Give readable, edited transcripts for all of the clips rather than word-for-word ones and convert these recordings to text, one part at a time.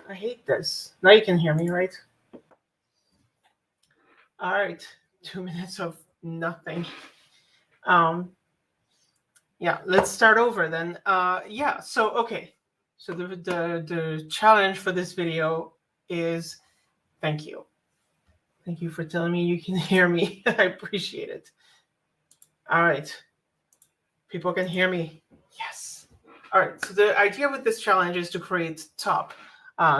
I hate this. Now you can hear me, right? All right. 2 minutes of nothing. Um, yeah, let's start over then. Yeah, so okay. So the challenge for this video is thank you. Thank you for telling me you can hear me. I appreciate it. All right. People can hear me. Yes. All right. So the idea with this challenge is to create top.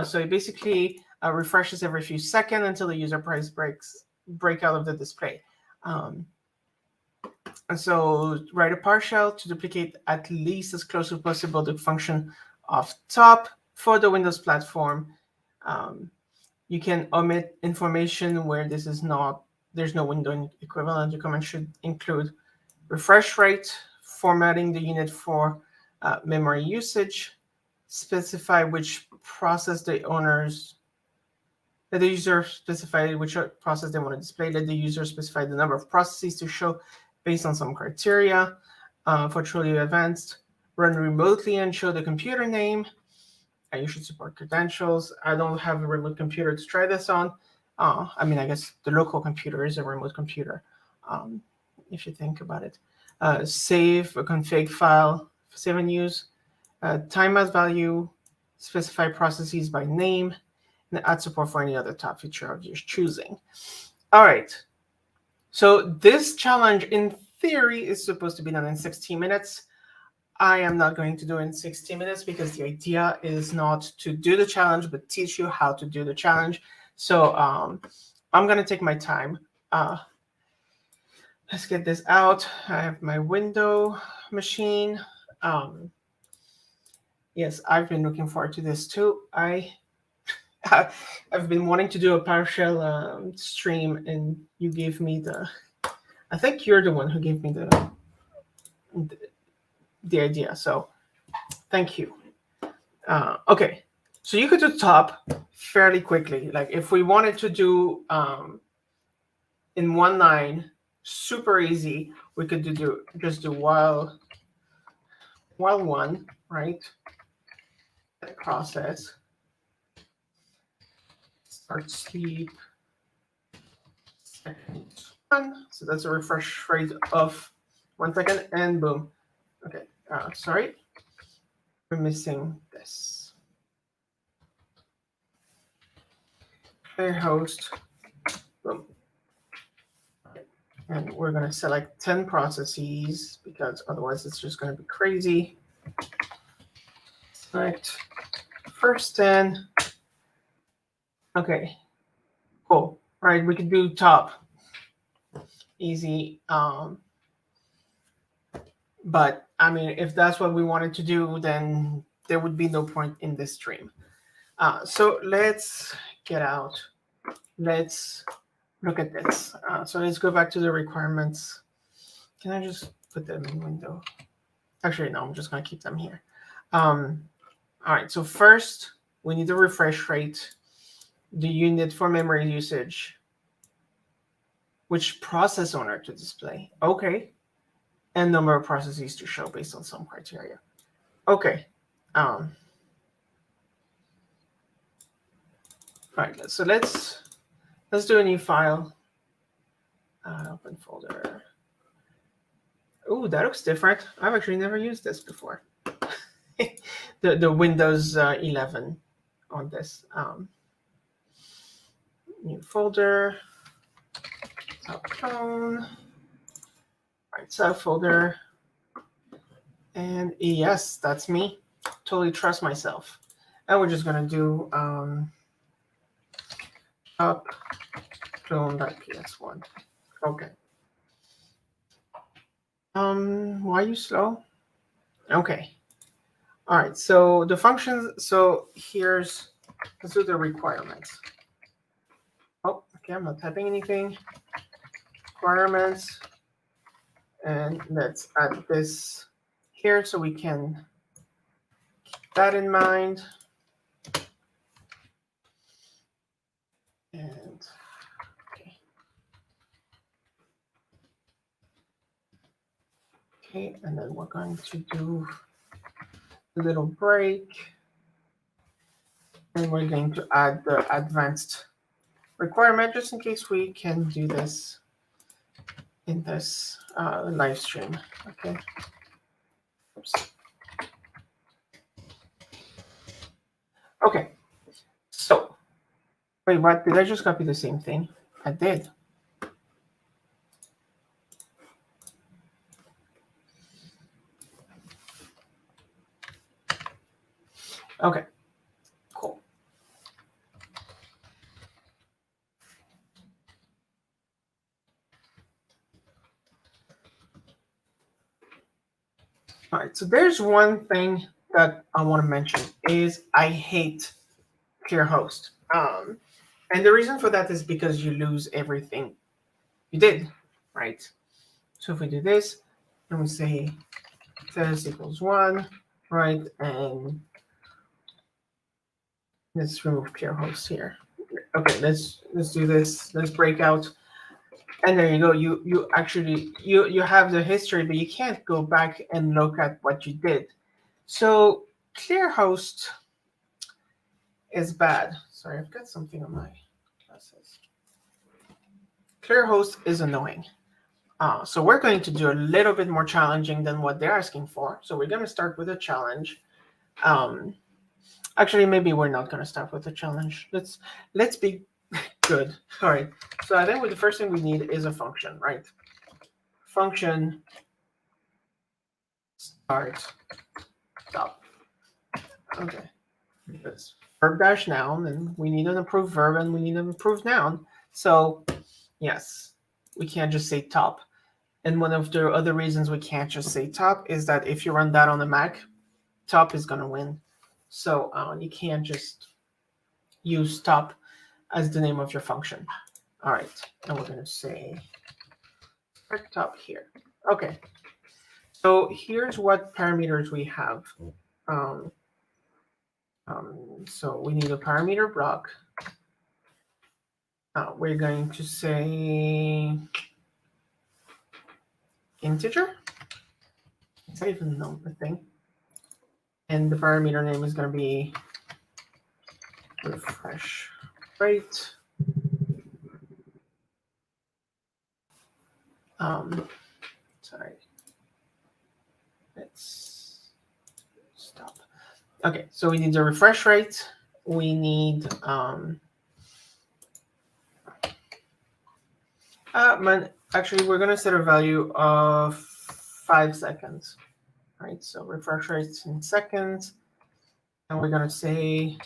So it basically refreshes every few seconds until the user price break out of the display. And so write a PowerShell to duplicate at least as close as possible the function of top for the Windows platform. You can omit information where this is not, there's no window equivalent. Your command should include refresh rate, formatting the unit for memory usage, specify which process the owners, let the user specify which process they want to display, let the user specify the number of processes to show based on some criteria. For truly advanced, run remotely and show the computer name. And you should support credentials. I don't have a remote computer to try this on. I mean, I guess the local computer is a remote computer, if you think about it. Save a config file, save and use. Time as value, specify processes by name, and add support for any other top feature of your choosing. All right. So this challenge, in theory, is supposed to be done in 16 minutes. I am not going to do it in 60 minutes because the idea is not to do the challenge, but teach you how to do the challenge. So I'm going to take my time. Let's get this out. I have my window machine. Yes, I've been looking forward to this too. I've been wanting to do a PowerShell stream, and you gave me the. I think you're the one who gave me the idea. So thank you. Okay, so you could do top fairly quickly. Like if we wanted to do in one line, super easy. We could just do while one, right? Process start sleep second one. So that's a refresh rate of 1 second, and boom. Okay, sorry, we're missing this. Hey host, boom. And we're going to select 10 processes because otherwise it's just going to be crazy. Select first 10. Okay, cool. All right, we can do top. Easy. But I mean, if that's what we wanted to do, then there would be no point in this stream. So let's get out. Let's look at this. So let's go back to the requirements. Can I just put them in window? Actually, no, I'm just going to keep them here. All right, so first we need the refresh rate, the unit for memory usage, which process owner to display. Okay. And number of processes to show based on some criteria. Okay. All right, so let's do a new file. Open folder. Oh, that looks different. I've actually never used this before. the Windows 11 on this. New folder. Clone. Right, subfolder. And yes, that's me. Totally trust myself. And we're just gonna do up clone.ps1. Okay. Why are you slow? Okay. All right, so the functions, so let's do the requirements. Oh, okay, I'm not typing anything. Requirements, and let's add this here so we can keep that in mind. And okay, and then we're going to do a little break. And we're going to add the advanced requirement just in case we can do this in this live stream. Okay. Oops. Okay. So, wait, what? Did I just copy the same thing? I did. Okay. Cool. All right. So there's one thing that I want to mention is I hate clear host. And the reason for that is because you lose everything you did, right? So if we do this, and we say test equals 1, right? And let's remove clear host here. Okay, let's do this. Let's break out. And there you go. You actually you have the history, but you can't go back and look at what you did. So clear host is bad. Sorry, I've got something on my glasses. Clear host is annoying. So we're going to do a little bit more challenging than what they're asking for. So we're going to start with a challenge. Actually, maybe we're not going to start with a challenge. Let's be good. All right. So I think the first thing we need is a function, right? Function start stop. Okay. That's verb dash noun, and we need an approved verb and we need an approved noun. So yes, we can't just say top. And one of the other reasons we can't just say top is that if you run that on the Mac, top is going to win. So you can't just use top as the name of your function. All right, and we're going to say start top here. Okay, so here's what parameters we have. So we need a parameter block. We're going to say integer. Is that even know the thing? And the parameter name is going to be refresh rate. Sorry. Let's stop. Okay, so we need the refresh rate. We need actually we're gonna set a value of 5 seconds. Right, so refresh rates in seconds, and we're gonna say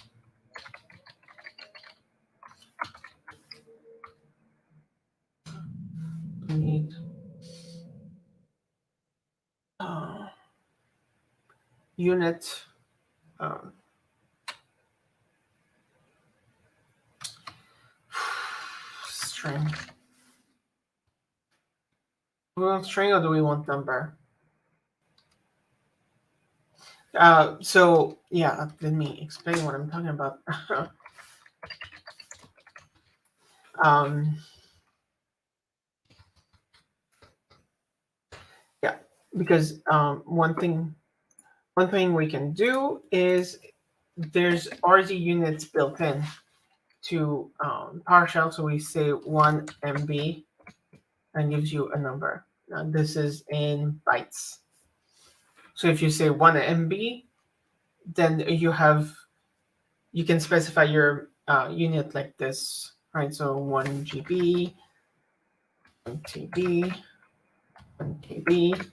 we need unit string. Do we want string or do we want number? So yeah, let me explain what I'm talking about. Yeah, because one thing we can do is there's RZ units built in to PowerShell. So we say 1 MB and gives you a number. Now this is in bytes. So if you say 1 MB, then you can specify your unit like this, right? So 1 GB, 1 TB, 1 KB,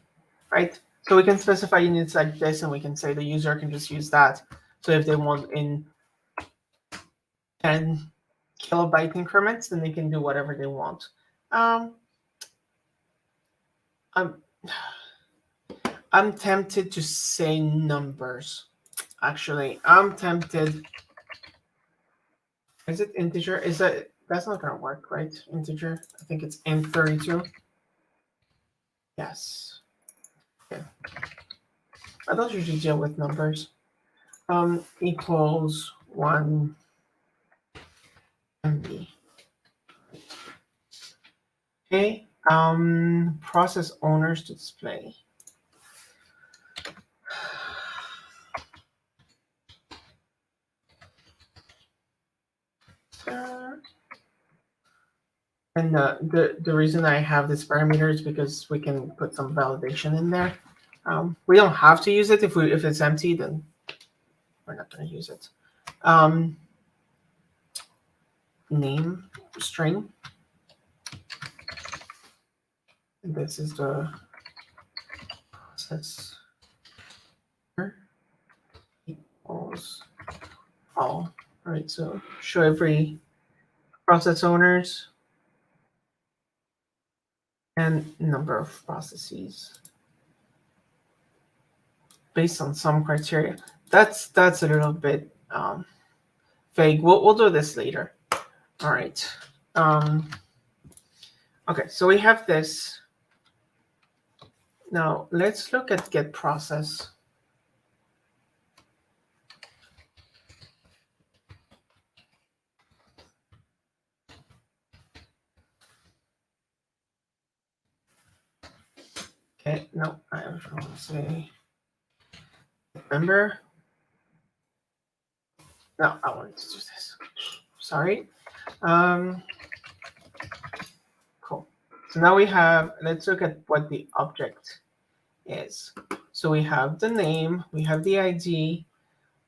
right? So we can specify units like this, and we can say the user can just use that. So if they want in 10 kilobyte increments, then they can do whatever they want. I'm tempted to say numbers. Actually, I'm tempted. Is it integer? That's not gonna work, right? Integer. I think it's int32. Yes. Okay. I don't usually deal with numbers. Equals 1 MB. Okay. Process owners to display. And the reason I have this parameter is because we can put some validation in there. We don't have to use it. If it's empty, then we're not going to use it. Name string. And this is the process equals all. All right, so show every process owners and number of processes based on some criteria. That's a little bit vague. We'll do this later. All right. Okay, so we have this. Now let's look at get process. Okay, no, I want to say member. No, I wanted to do this. Sorry. Cool. So now we have, let's look at what the object is. So we have the name, we have the ID,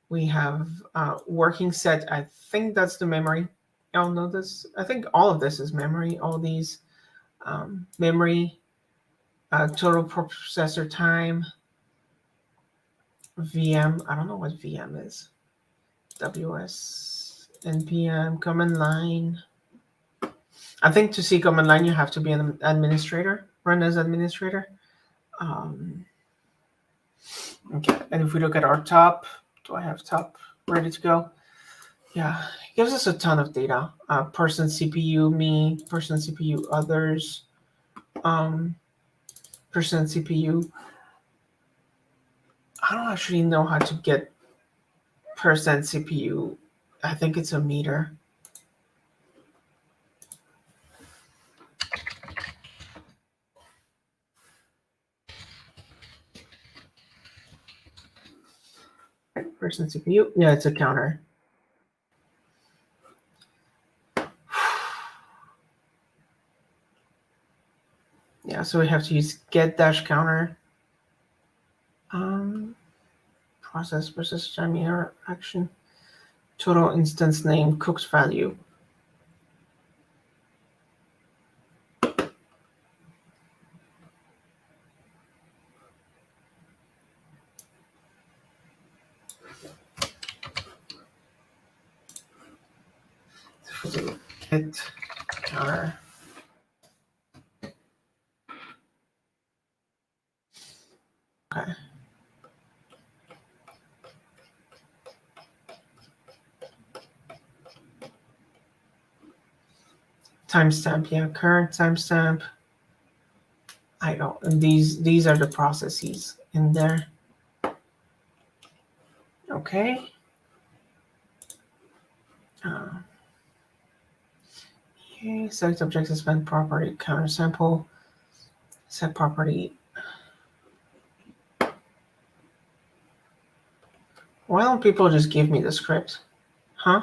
we have working set. I think that's the memory. Oh no, I think all of this is memory. All these memory, total processor time, VM. I don't know what VM is. WS, NPM, command line. I think to see command line, you have to be an administrator, run as administrator. Okay, and if we look at our top, do I have top ready to go? Yeah, it gives us a ton of data. Person CPU, me, person CPU, others, person CPU. I don't actually know how to get percent CPU. I think it's a meter. Person CPU, yeah, it's a counter. Yeah, so we have to use get dash counter. Process versus time error action. Total instance name cooked value. Get counter. Okay. Timestamp, yeah, current timestamp. I don't. And these are the processes in there. Okay. Okay. Select object suspend property counter sample. Set property. Why don't people just give me the script? Huh?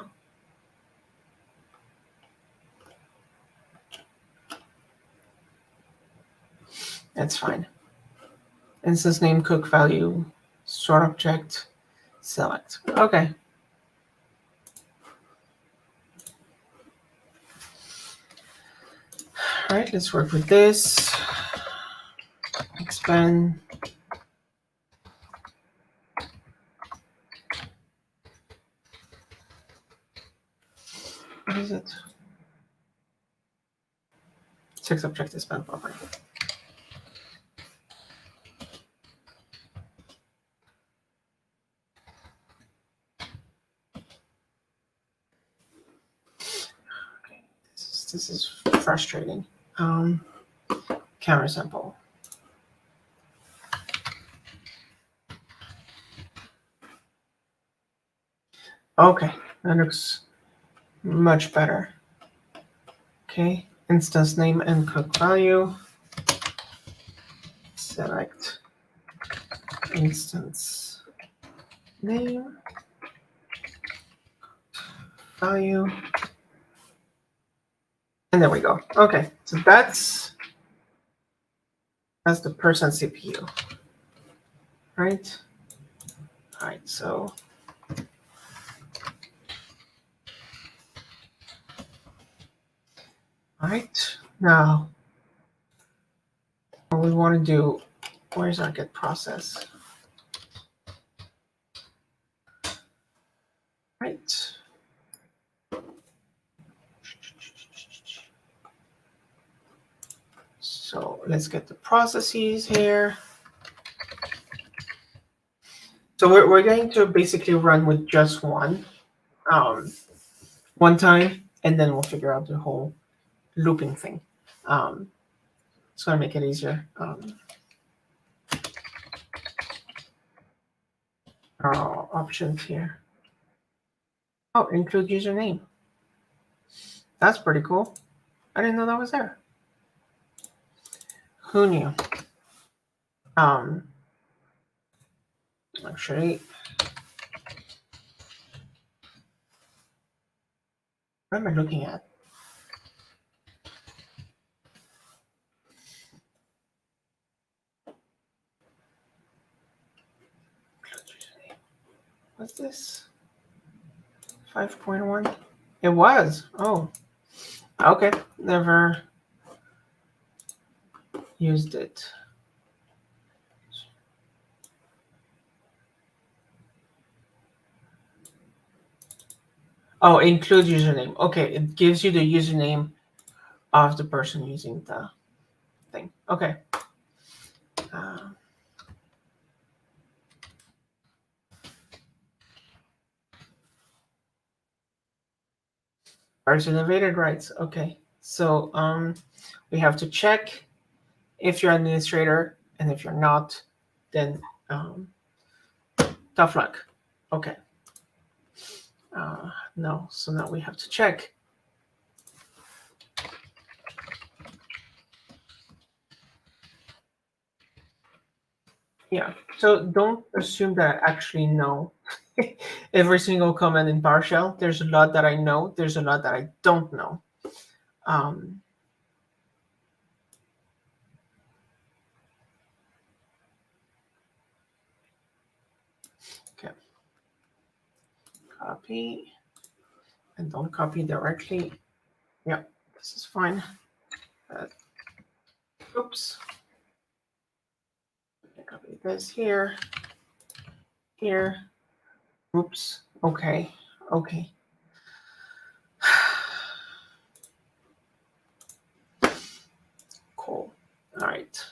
That's fine. Instance name cook value sort object select. Okay. All right, let's work with this. Expand. What is it? Six object expand property. Okay, this is frustrating. Counter sample. Okay, that looks much better. Okay, instance name and cook value. Select instance name, value, And there we go. Okay, so that's the person CPU, right? All right, so all right, now what we want to do, where's our get process? Right. So let's get the processes here. So we're going to basically run with just one time, and then we'll figure out the whole looping thing. It's going to make it easier. Options here. Oh, include username. That's pretty cool. I didn't know that was there. Who knew? Actually, what am I looking at? What's this? 5.1? It was. Oh, okay. Never used it. Oh, include username. Okay, it gives you the username of the person using the thing. Okay. Person invaded rights. Okay. So we have to check if you're an administrator, and if you're not, then tough luck. Okay. No, so now we have to check. Yeah, so don't assume that I actually know every single command in PowerShell. There's a lot that I know. There's a lot that I don't know. Okay. Copy. And don't copy directly. Yeah, this is fine. Oops. Copy this here. Here. Oops. Okay. Okay. Cool. All right.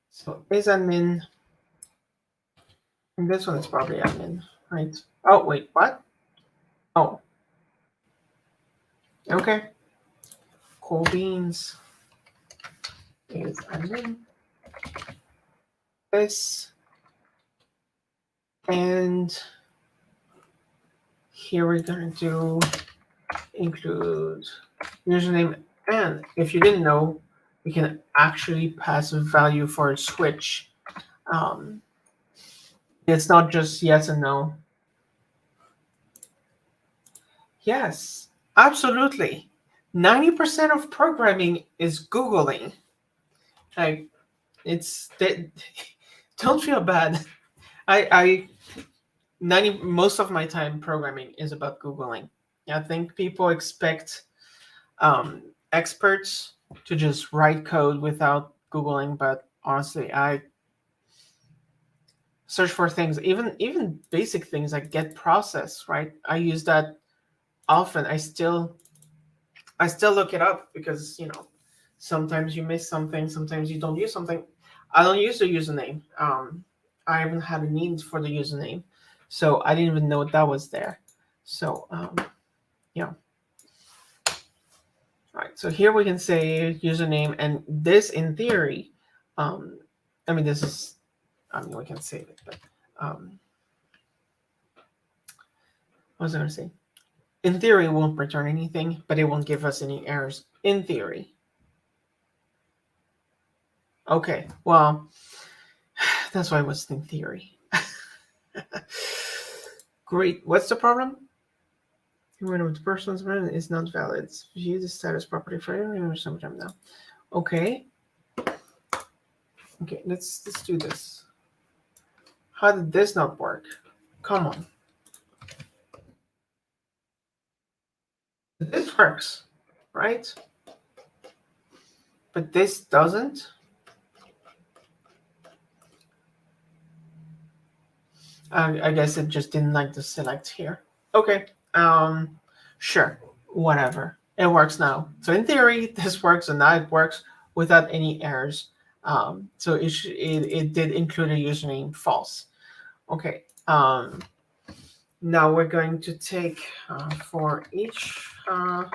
So is admin. And this one is probably admin, right? Oh, wait, what? Oh. Okay. Cool beans is admin. This. And here we're going to do include username. And if you didn't know, we can actually pass a value for a switch. It's not just yes and no. Yes, absolutely. 90% of programming is Googling. Like, it's that. Don't feel bad. Most of my time programming is about Googling. I think people expect experts to just write code without Googling, but honestly, I search for things, even basic things like get process, right? I use that often. I still look it up because sometimes you miss something, sometimes you don't use something. I don't use the username. I haven't had a need for the username, so I didn't even know that was there. So yeah. All right, so here we can say username, and this in theory, I mean, this is, we can save it, but what was I going to say? In theory, it won't return anything, but it won't give us any errors in theory. Okay, well, that's why it was in theory. Great. What's the problem? One of the person's brand is not valid. View the status property for sometime now. Okay. Okay, let's do this. How did this not work? Come on. This works, right? But this doesn't. I guess it just didn't like the select here. Okay. Sure. Whatever. It works now. So in theory, this works, and now it works without any errors. So it did include a username false. Okay. Now we're going to take for each. I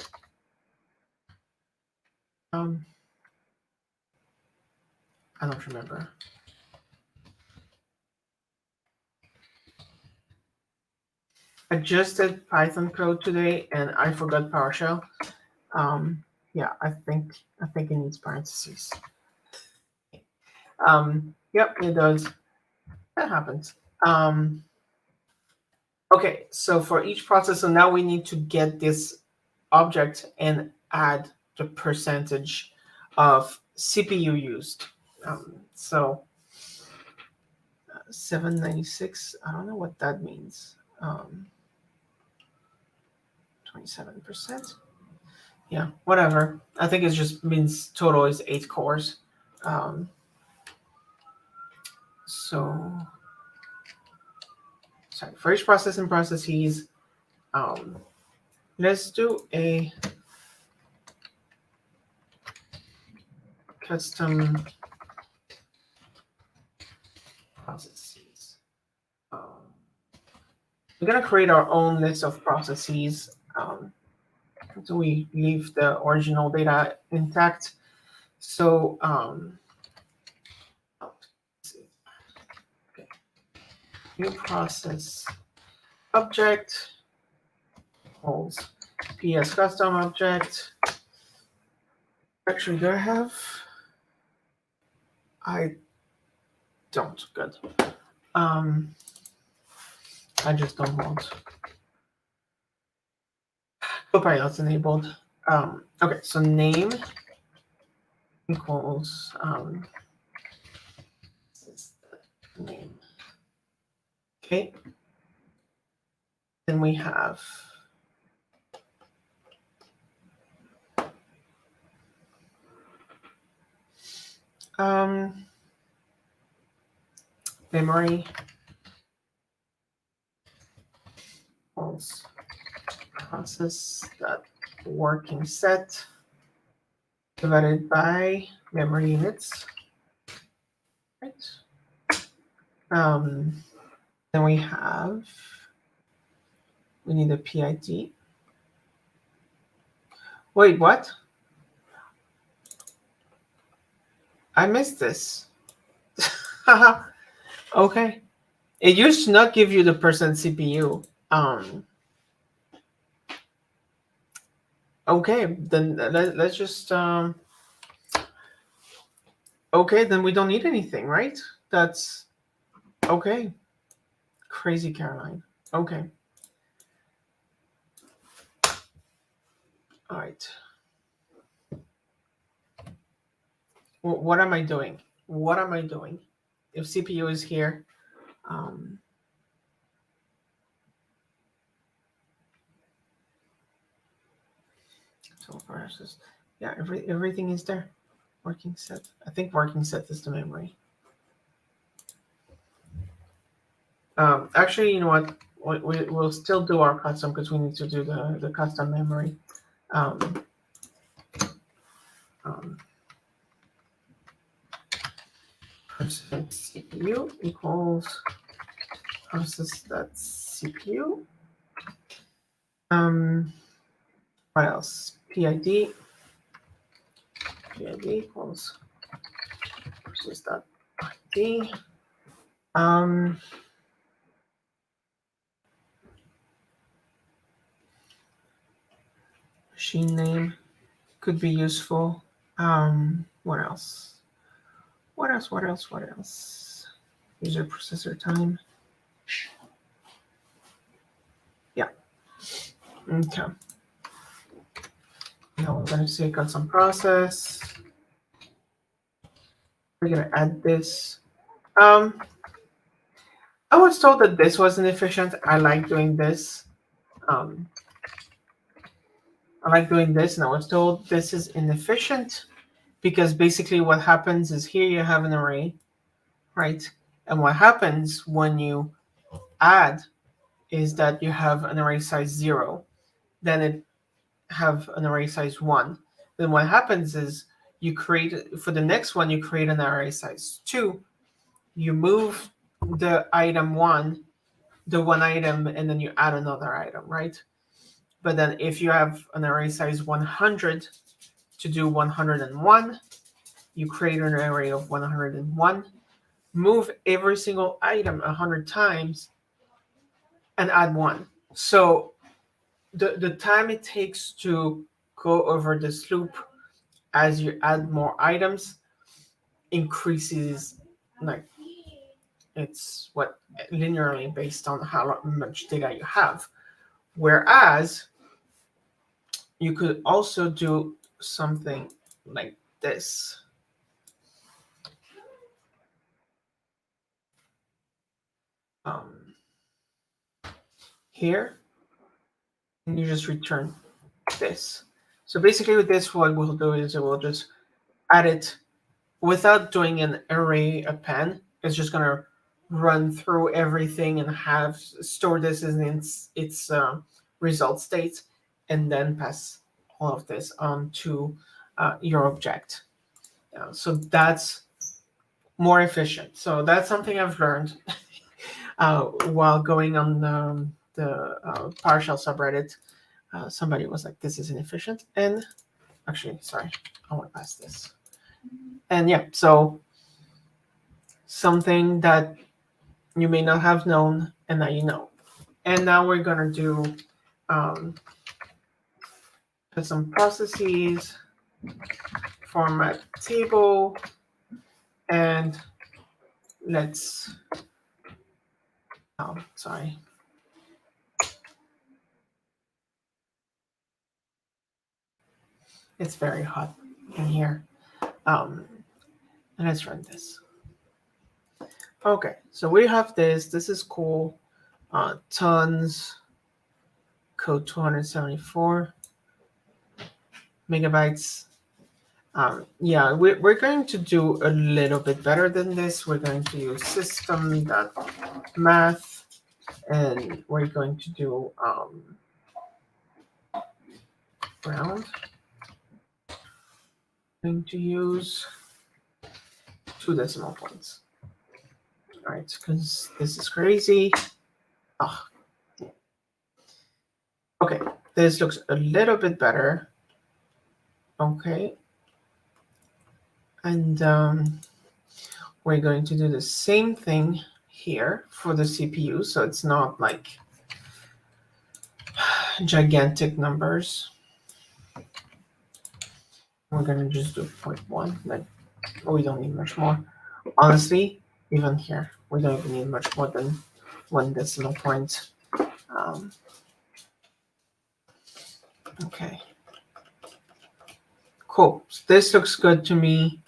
don't remember. I just did Python code today, and I forgot PowerShell. Yeah, I think it needs parentheses. Yep, it does. That happens. Okay, so for each process, so now we need to get this object and add the percentage of CPU used. So 796, I don't know what that means. 27%. Yeah, whatever. I think it just means total is 8 cores. So, sorry, for each process and processes, let's do a custom processes. We're going to create our own list of processes. So we leave the original data intact. So, okay. New process object holds PS custom object. Actually, do I have? I don't. Good. I just don't want Copilot's enabled. Okay, so name equals name. Okay. Then we have memory equals process that working set divided by memory units. Right. Then we need a PID. Wait, what? I missed this. Okay. It used to not give you the percent CPU. Okay, then let's just okay, then we don't need anything, right? That's okay. Crazy Caroline. Okay. All right. Well, what am I doing? What am I doing? If CPU is here, so versus, yeah, everything is there. Working set. I think working set is the memory. Actually, you know what? We'll still do our custom because we need to do the custom memory. Percent CPU equals process.cpu. What else? PID. PID equals process.id. Machine name could be useful. What else? What else? User processor time. Yeah. Okay. Now we're going to say got some process. We're going to add this. I was told that this was inefficient. I like doing this. Um, I like doing this, and I was told this is inefficient because basically what happens is here you have an array, right? And what happens when you add is that you have an array size 0, then it have an array size 1. Then what happens is you create, for the next one, you create an array size 2. You move the item 1, the one item, and then you add another item, right? But then if you have an array size 100 to do 101, you create an array of 101, move every single item 100 times, and add 1. So the time it takes to go over this loop as you add more items increases, like it's what linearly based on how much data you have. Whereas you could also do something like this. Here, and you just return this. So basically with this, what we'll do is we'll just add it without doing an array append. It's just going to run through everything and have store this in its result state, and then pass all of this on to your object. So that's more efficient. So that's something I've learned while going on the PowerShell subreddit. Somebody was like, "This is inefficient," and actually, sorry, I want to pass this. And yeah, so something that you may not have known and that you know. And now we're gonna do some processes, format table, and let's, sorry. It's very hot in here. And let's run this. Okay, so we have this. This is cool. Tons, code 274 megabytes. Yeah, we're going to do a little bit better than this. We're going to use system.math, and we're going to do round. I'm going to use 2 decimal points. All right, because this is crazy. Oh. Okay, this looks a little bit better. Okay. And we're going to do the same thing here for the CPU, so it's not like gigantic numbers. We're going to just do 0.1. Like, we don't need much more. Honestly, even here, we don't even need much more than 1 decimal point. Okay. Cool. So this looks good to me.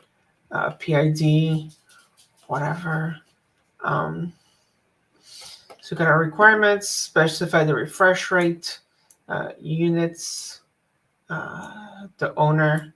PID, whatever. So got our requirements, specify the refresh rate, units, the owner.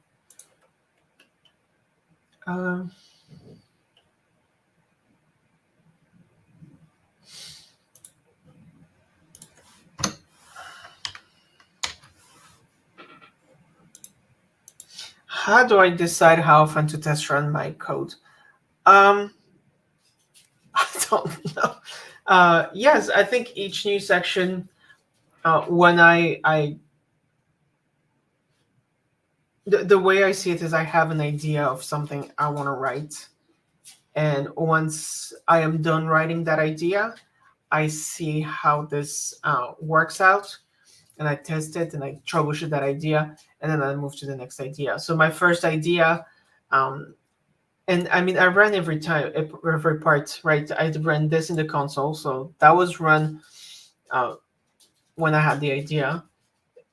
How do I decide how often to test run my code? I don't know. Yes, I think each new section, when the way I see it is I have an idea of something I want to write. And once I am done writing that idea, I see how this works out. And I test it and I troubleshoot that idea. And then I move to the next idea. So my first idea, and I mean, I ran every part, right? I ran this in the console. So that was run when I had the idea.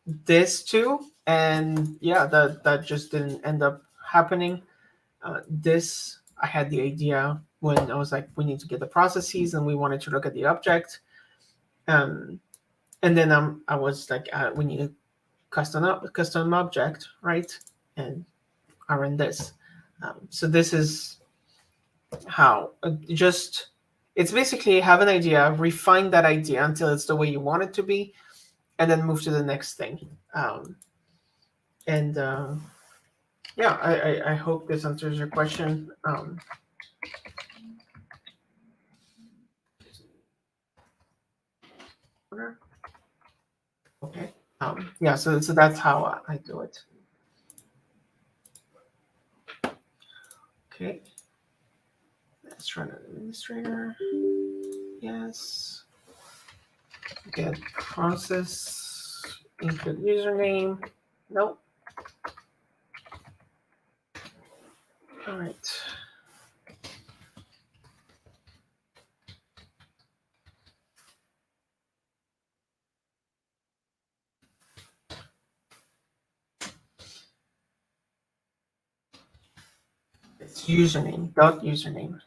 this too, and yeah, that just didn't end up happening. This I had the idea when I was like, we need to get the processes, and we wanted to look at the object, and then I was like, we need a custom object, right? And I ran this. So this is how just it's basically have an idea, refine that idea until it's the way you want it to be, and then move to the next thing. And yeah, I hope this answers your question. Okay. Yeah, so that's how I do it. Okay. Let's run an administrator. Yes. Get process, include username. Nope. All right. It's username, dot username.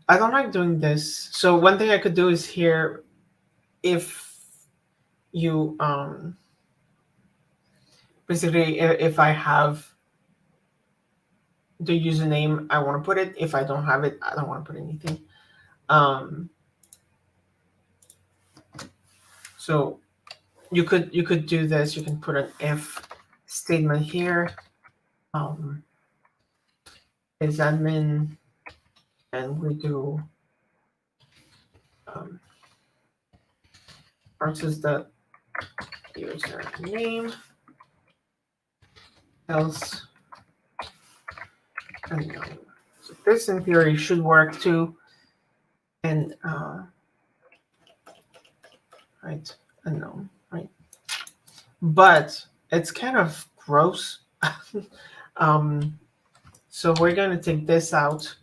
I don't like doing this. So one thing I could do is here, if you basically if I have the username, I want to put it. If I don't have it, I don't want to put anything. So you could do this. You can put an if statement here. Is admin, and we do process the username, else unknown. So this in theory should work too. And right, unknown, right? But it's kind of gross. So we're going to take this out.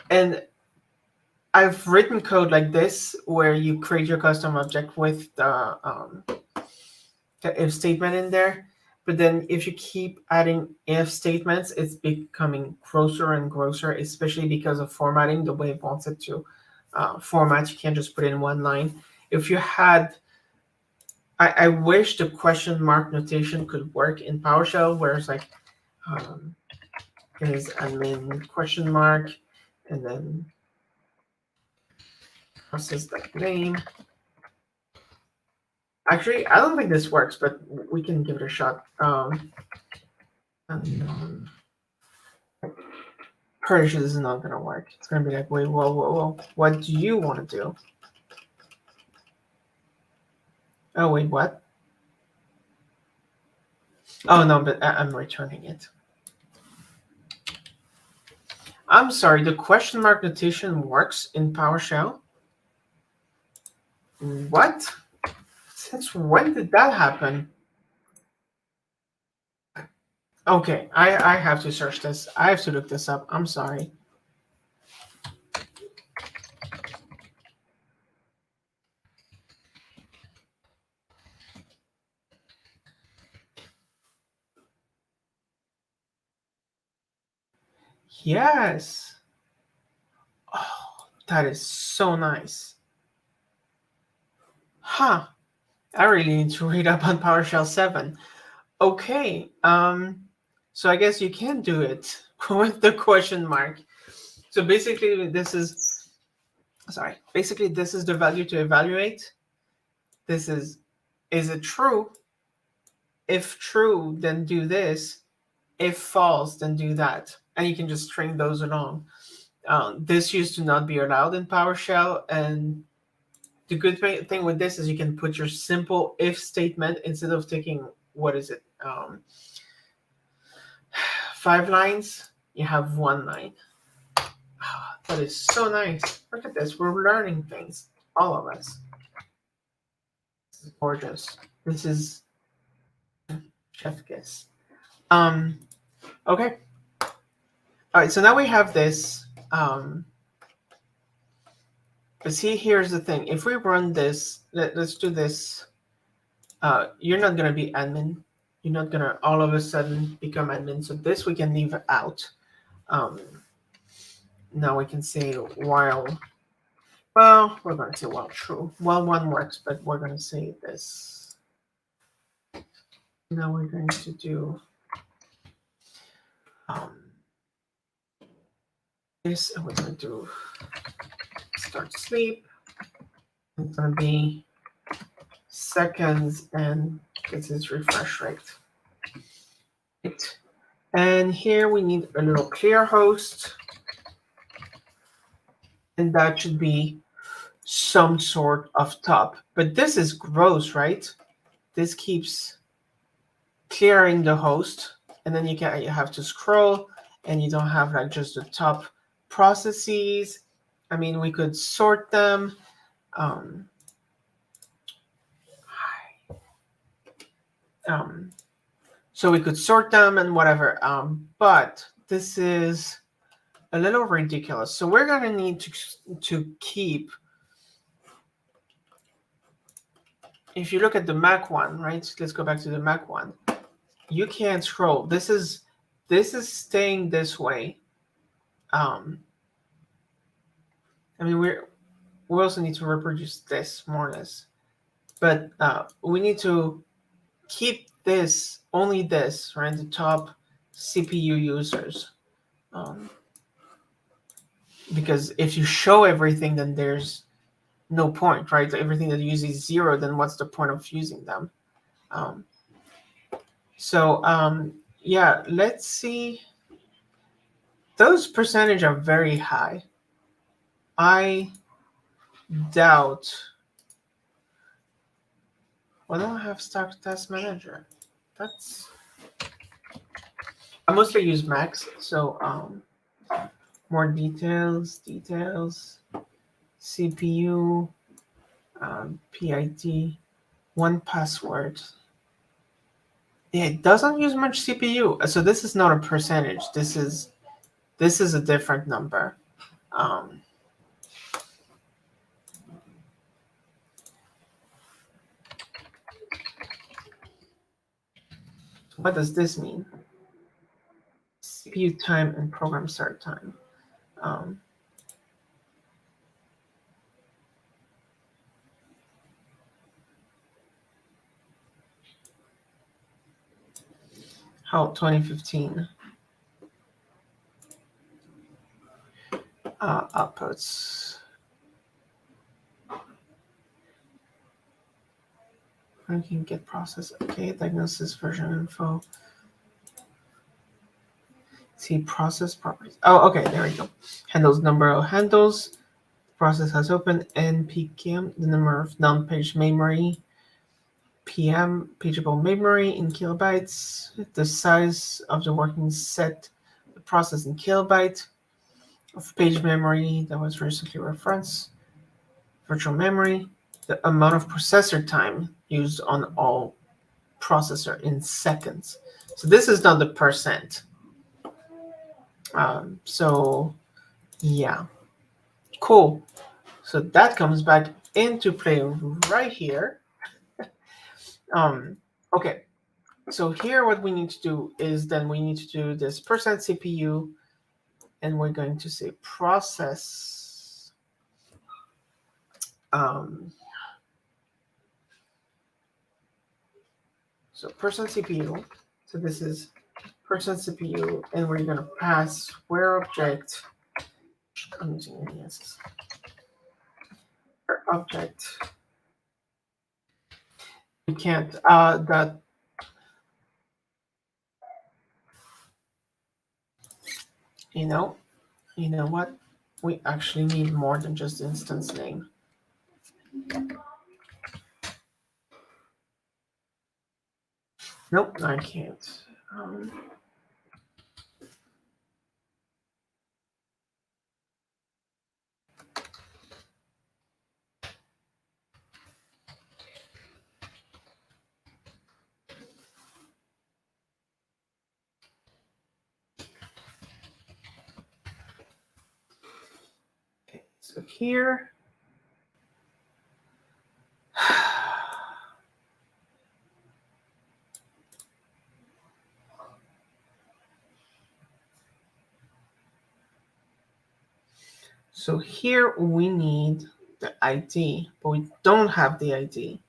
And I've written code like this where you create your custom object with the if statement in there. But then if you keep adding if statements, it's becoming grosser and grosser, especially because of formatting, the way it wants it to format. You can't just put it in one line. If you had, I wish the question mark notation could work in PowerShell, where it's like, is admin question mark, and then process that name. Actually, I don't think this works, but we can give it a shot. Pretty sure this is not gonna work. It's gonna be like, wait, whoa. What do you want to do? Oh, wait, what? Oh, no, but I'm returning it. I'm sorry, the question mark notation works in PowerShell? What? Since when did that happen? Okay, I have to search this. I have to look this up. I'm sorry. Yes. Oh, that is so nice. Huh. I really need to read up on PowerShell 7. Okay. So I guess you can do it with the question mark. So basically this is the value to evaluate. This is it true? If true, then do this. If false, then do that. And you can just string those along. This used to not be allowed in PowerShell, and the good thing with this is you can put your simple if statement instead of taking, what is it, 5 lines, you have 1 line. That is so nice. Look at this. We're learning things, all of us. This is gorgeous. This is chef kiss. Okay. All right. So now we have this. But see, here's the thing. If we run this, let's do this. You're not going to be admin. You're not going to all of a sudden become admin. So this we can leave out. Now we can say while, well, we're going to say while true. While one works, but we're going to say this. Now we're going to do this, and we're going to do start sleep. It's going to be seconds, and this is refresh rate. Right. And here we need a little clear host, and that should be some sort of top. But this is gross, right? This keeps clearing the host, and then you have to scroll, and you don't have like just the top processes. I mean, we could sort them. So we could sort them and whatever. But this is a little ridiculous. So we're going to need to keep. If you look at the Mac one, right? Let's go back to the Mac one. You can't scroll. This is staying this way. I mean, we also need to reproduce this more or less, but we need to keep this, only this, right? The top CPU users, because if you show everything, then there's no point, right? Everything that uses 0, then what's the point of using them? Yeah, let's see. Those percentage are very high. I doubt. Well, I don't have stock test manager. I mostly use Macs, so more details, CPU, PID, 1Password. Yeah, it doesn't use much CPU, so this is not a percentage. This is a different number. What does this mean? CPU time and program start time. How 2015 outputs. I can get process. Okay, diagnosis version info. See process properties. Oh, okay, there we go. Handles, number of handles. Process has opened. NPKM, the number of non-page memory. PM, pageable memory in kilobytes. The size of the working set, the process in kilobyte. Of page memory that was recently referenced. Virtual memory. The amount of processor time used on all processor in seconds. So this is not the percent. So yeah, cool. So that comes back into play right here. Okay, so here what we need to do is then we need to do this percent CPU, and we're going to say process. So percent CPU. So this is percent CPU, and we're going to pass where object. I'm using NES. Object. We can't. That. You know what? We actually need more than just instance name. Nope, I can't. Okay, so here So here we need the ID, but we don't have the ID.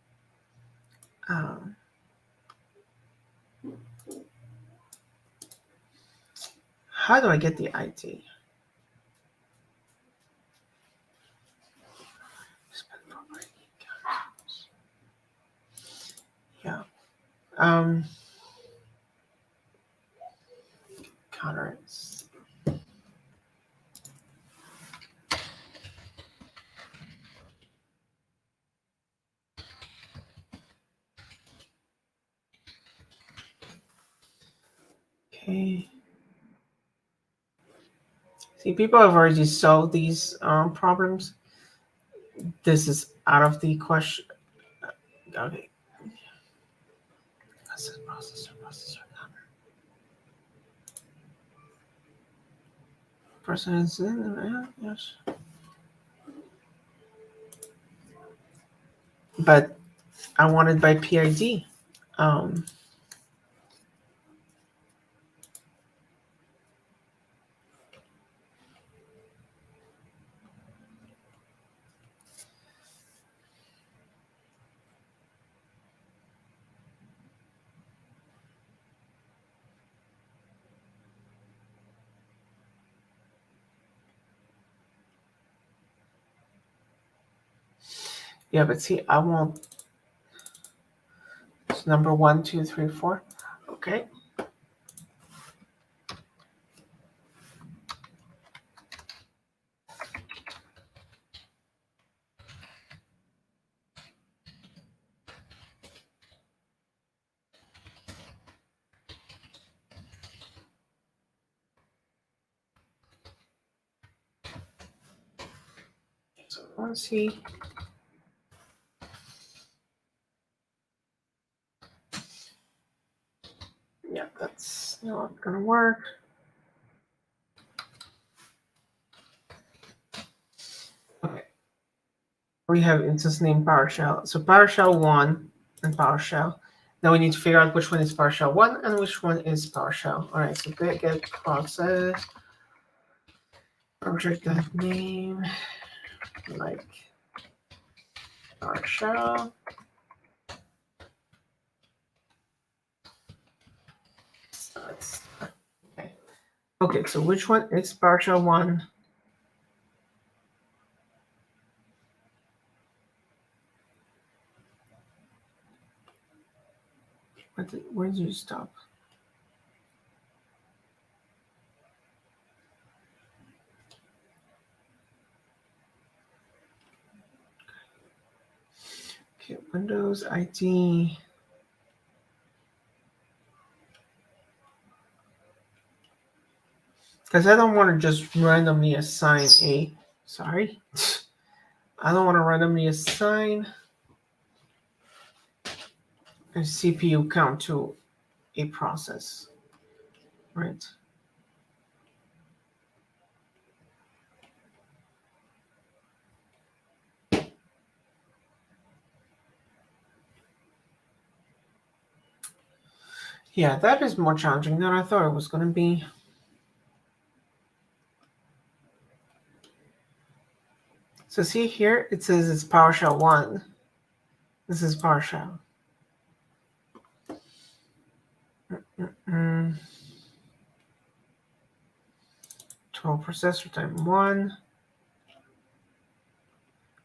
How do I get the ID? Yeah. Counters. Okay. See, people have already solved these problems. This is out of the question. Okay. Processor. Person is in, yes. But I want it by PID. Yeah, but see, I want it's number 1, 2, 3, 4. Okay. So let's see. Yeah, that's not gonna work. Okay. We have instance name PowerShell. So PowerShell 1 and PowerShell. Now we need to figure out which one is PowerShell 1 and which one is PowerShell. All right, so get process. Object that name like PowerShell. Okay. Okay, so which one is PowerShell 1? Where did you stop? Okay, Windows ID. Because I don't want to just randomly assign a. Sorry. I don't want to randomly assign a CPU count to a process. Right. Yeah, that is more challenging than I thought it was going to be. So see here, it says it's PowerShell 1. This is PowerShell. Total processor time 1.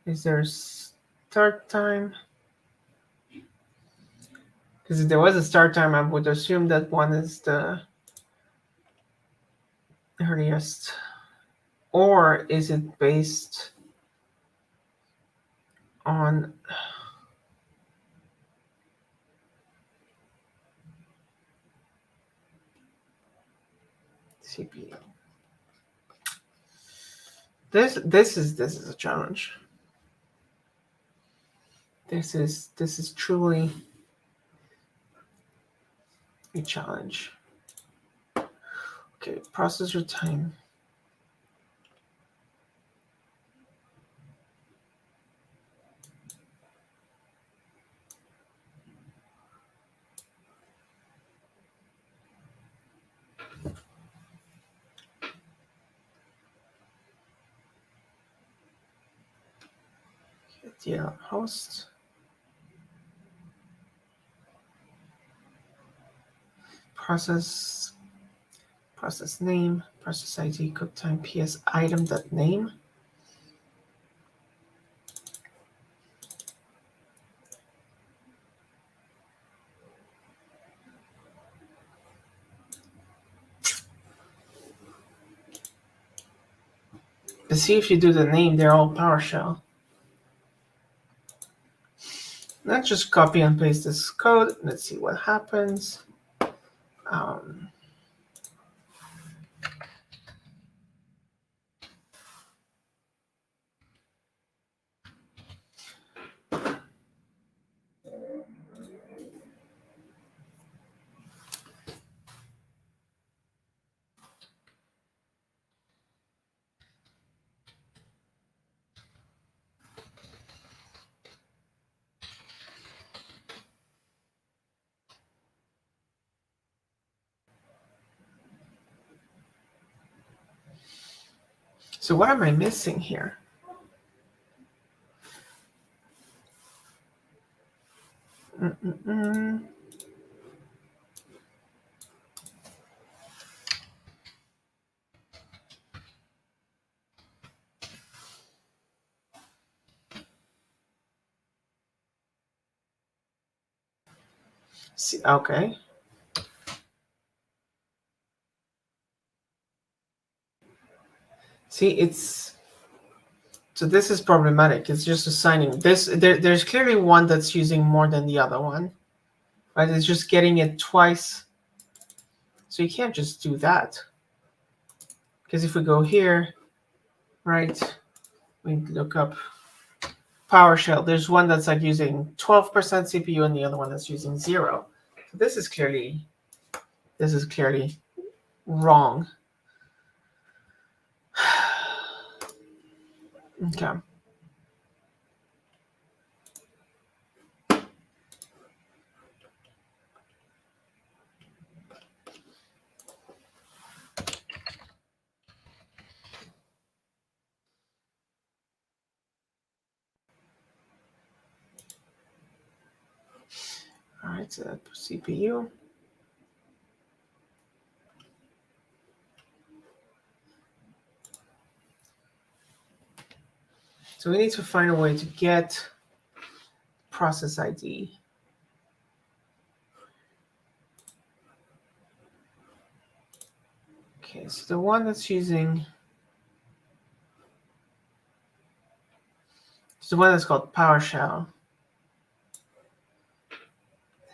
Is there a start time? Because if there was a start time, I would assume that 1 is the earliest. Or is it based on CPU? This is a challenge. This is truly a challenge. Okay, processor time. DL host. Process name, process ID, cook time, PS item.name. To see if you do the name, they're all PowerShell. Let's just copy and paste this code. Let's see what happens. So what am I missing here? See, okay. See, so this is problematic. It's just assigning this. There's clearly one that's using more than the other one, right? It's just getting it twice. So you can't just do that. Because if we go here, right, we look up PowerShell. There's one that's like using 12% CPU and the other one that's using 0. So this is clearly wrong. Okay. All right, so that's CPU. So we need to find a way to get process ID. Okay, so the one that's using, the one that's called PowerShell.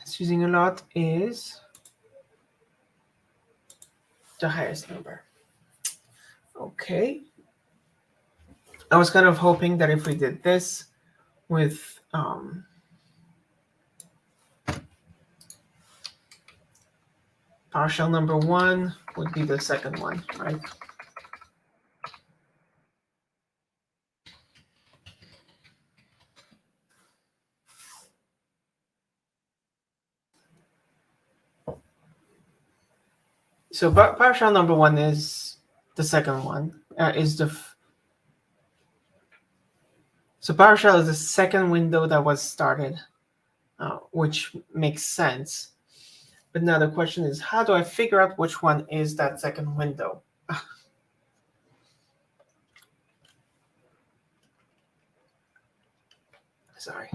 It's using a lot is the highest number. Okay. I was kind of hoping that if we did this with PowerShell number 1 would be the second one, right? So PowerShell number 1 is the second one. So PowerShell is the second window that was started, which makes sense. But now the question is, how do I figure out which one is that second window? Sorry.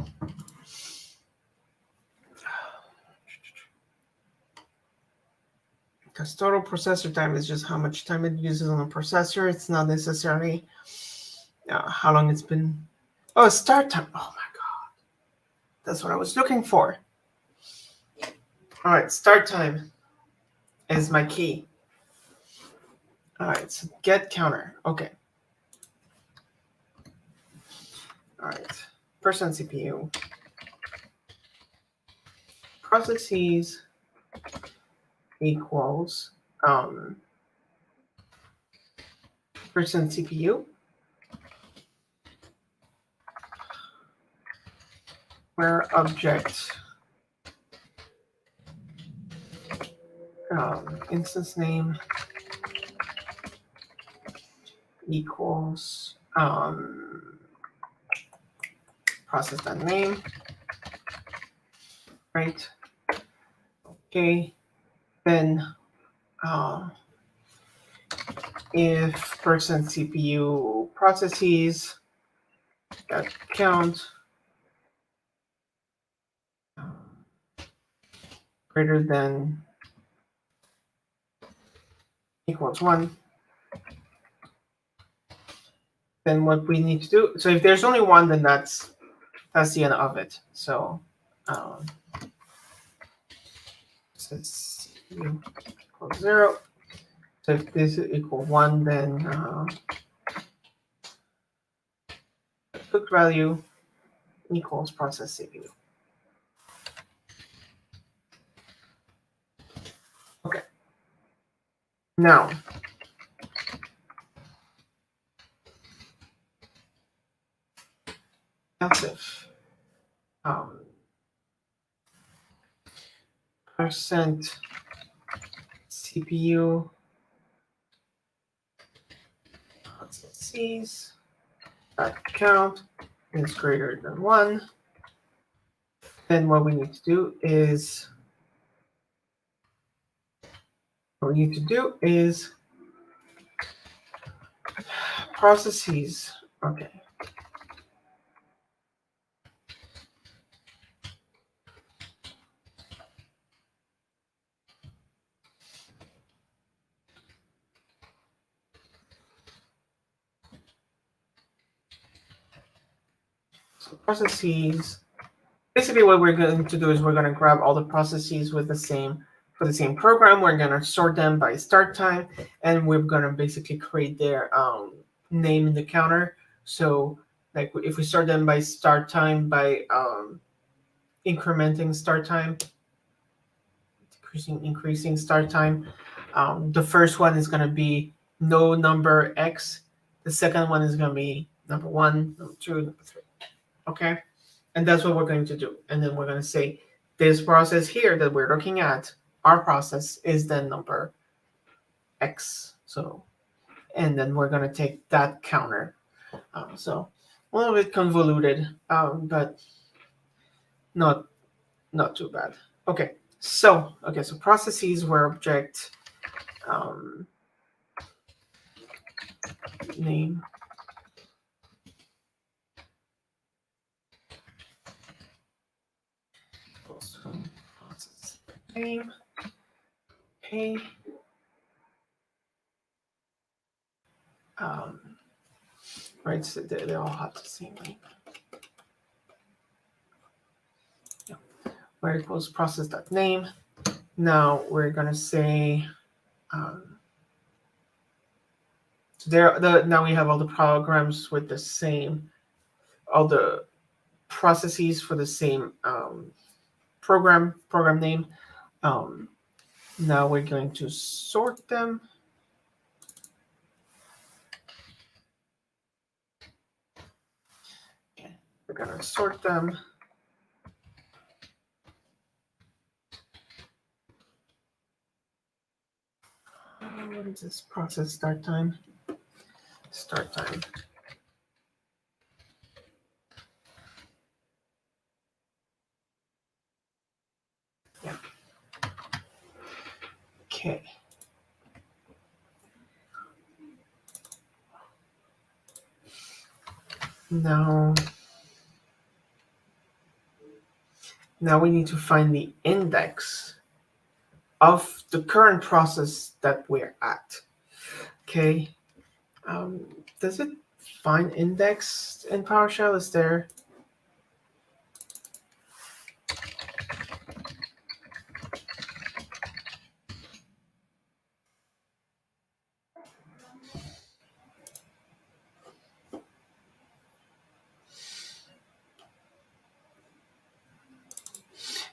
Because total processor time is just how much time it uses on a processor. It's not necessarily how long it's been. Oh, start time. Oh my God. That's what I was looking for. All right, start time is my key. All right, so get counter. Okay. All right, percent CPU. Processes equals percent CPU, where object instance name equals process.name, right? Okay, then if percent CPU processes that count greater than equals 1, then what we need to do, so if there's only 1, then that's the end of it. So since CPU equals 0, so if this is equal 1, then hook value equals process CPU. Okay. Now, else if percent CPU processes that count is greater than 1, then what we need to do is processes. Okay. So processes. Basically, what we're going to do is we're going to grab all the processes with the same program. We're going to sort them by start time, and we're going to basically create their name in the counter. So, like if we sort them by start time by incrementing start time, increasing start time. The first one is going to be no number X. The second one is going to be number 1, number 2, number 3. Okay. And that's what we're going to do. And then we're going to say this process here that we're looking at, our process is then number X. So, and then we're going to take that counter. So a little bit convoluted, but not too bad. Okay. So processes were object name process name. Okay. Right, so they all have the same name. Yeah. Where equals process.name. Now we're gonna say so now we have all the programs with the same, all the processes for the same program name. Now we're going to sort them. Okay. We're gonna sort them. What is this process start time? Start time. Yeah. Okay. Now we need to find the index of the current process that we're at. Okay. Does it find index in PowerShell? Is there?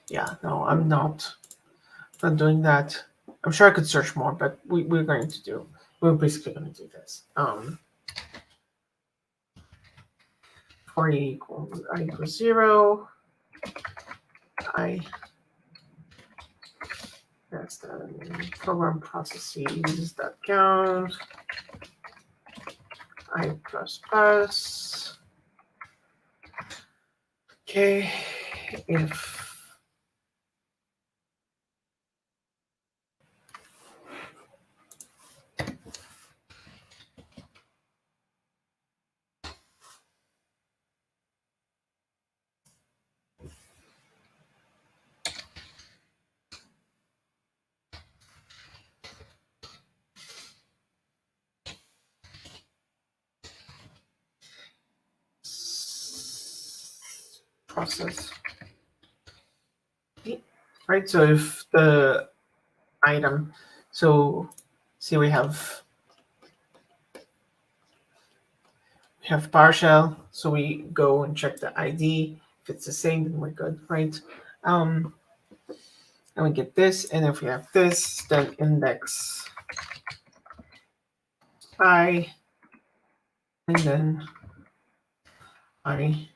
Yeah, no, I'm not doing that. I'm sure I could search more, but we're basically going to do this. For I equals 0, that's the program processes that count, I++, Okay, if process, right? So if the item, so see we have PowerShell, so we go and check the ID. If it's the same, then we're good, right? And we get this, and if we have this, then index I, and then I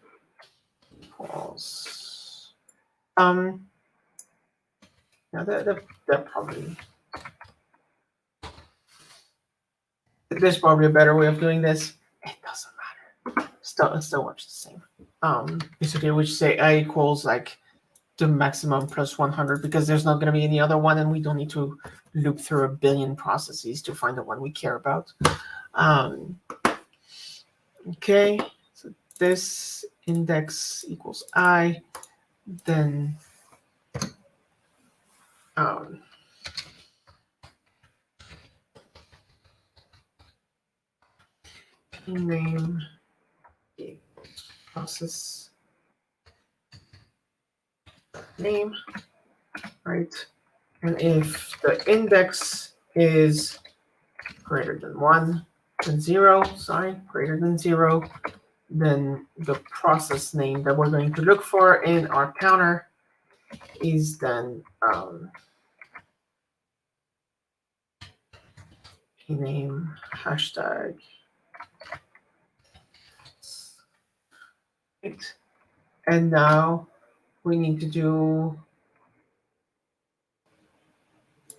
equals. Now that probably, there's probably a better way of doing this. It doesn't matter. It still works the same. It's okay. We just say I equals like the maximum plus 100 because there's not going to be any other one, and we don't need to loop through a billion processes to find the one we care about. Okay, so this index equals I, then name process name, right? And if the index is greater than 1, then 0, greater than 0, then the process name that we're going to look for in our counter is then name hashtag. Right. And now we need to do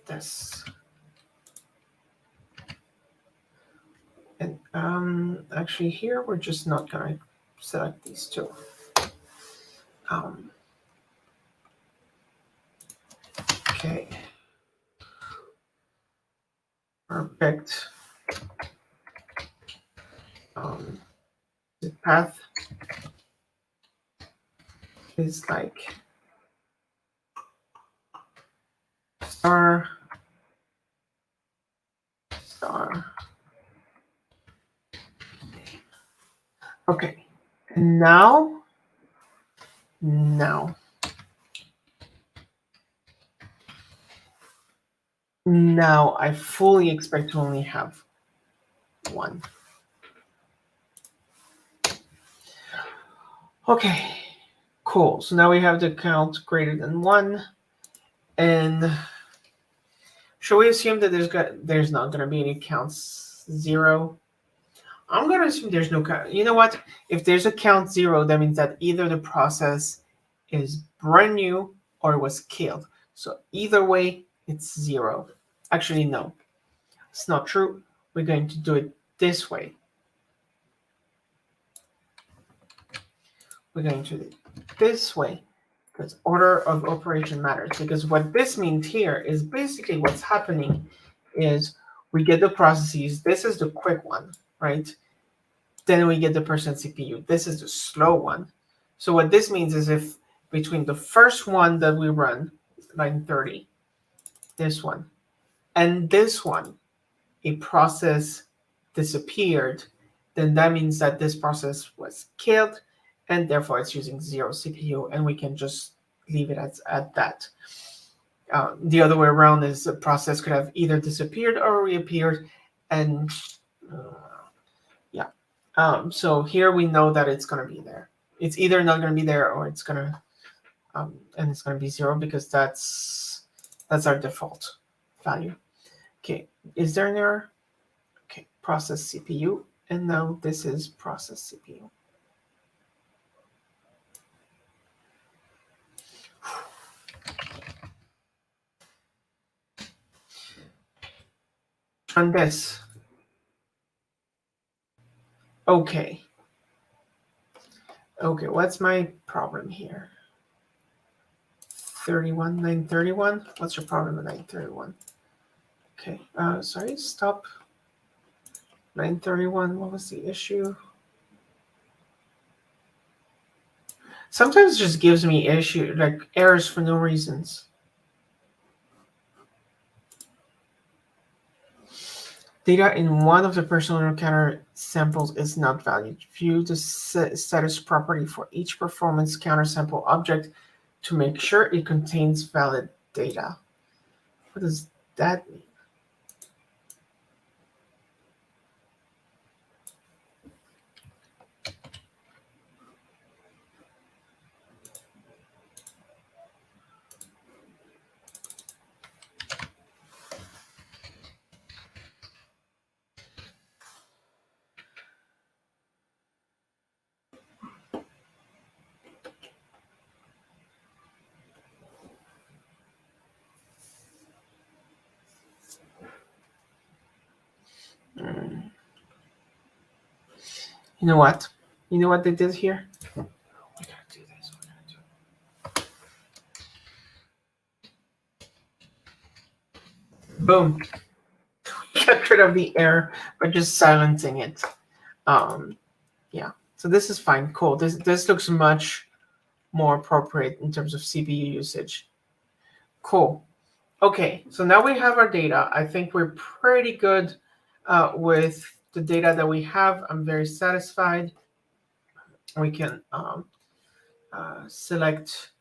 this. And actually here we're just not going to select these two. Okay. Perfect. The path is like star. Okay. And now I fully expect to only have one. Okay, cool. So now we have the count greater than 1. And should we assume that there's not going to be any counts 0? I'm going to assume there's no count. You know what? If there's a count 0, that means that either the process is brand new or it was killed. So either way, it's 0. Actually, no. It's not true. We're going to do it this way. We're going to do it this way because order of operation matters. Because what this means here is basically what's happening is we get the processes. This is the quick one, right? Then we get the percent CPU. This is the slow one. So what this means is if between the first one that we run, line 30, this one, and this one, a process disappeared, then that means that this process was killed, and therefore it's using 0 CPU, and we can just leave it at that. The other way around is the process could have either disappeared or reappeared, and so here we know that it's going to be there. It's either not going to be there or it's going to, and it's going to be 0 because that's our default value. Okay, is there an error? Okay, process CPU, and now this is process CPU. Run this. Okay. Okay, what's my problem here? 931. What's your problem with 931? Okay, sorry, stop. 931, what was the issue? Sometimes it just gives me errors for no reasons. Data in one of the personal counter samples is not valid. View the status property for each performance counter sample object to make sure it contains valid data. What does that mean? You know what? You know what they did here? We're gonna do this. Boom. Get rid of the error by just silencing it. Yeah. So this is fine. Cool. This looks much more appropriate in terms of CPU usage. Cool. Okay, so now we have our data. I think we're pretty good with the data that we have. I'm very satisfied. We can select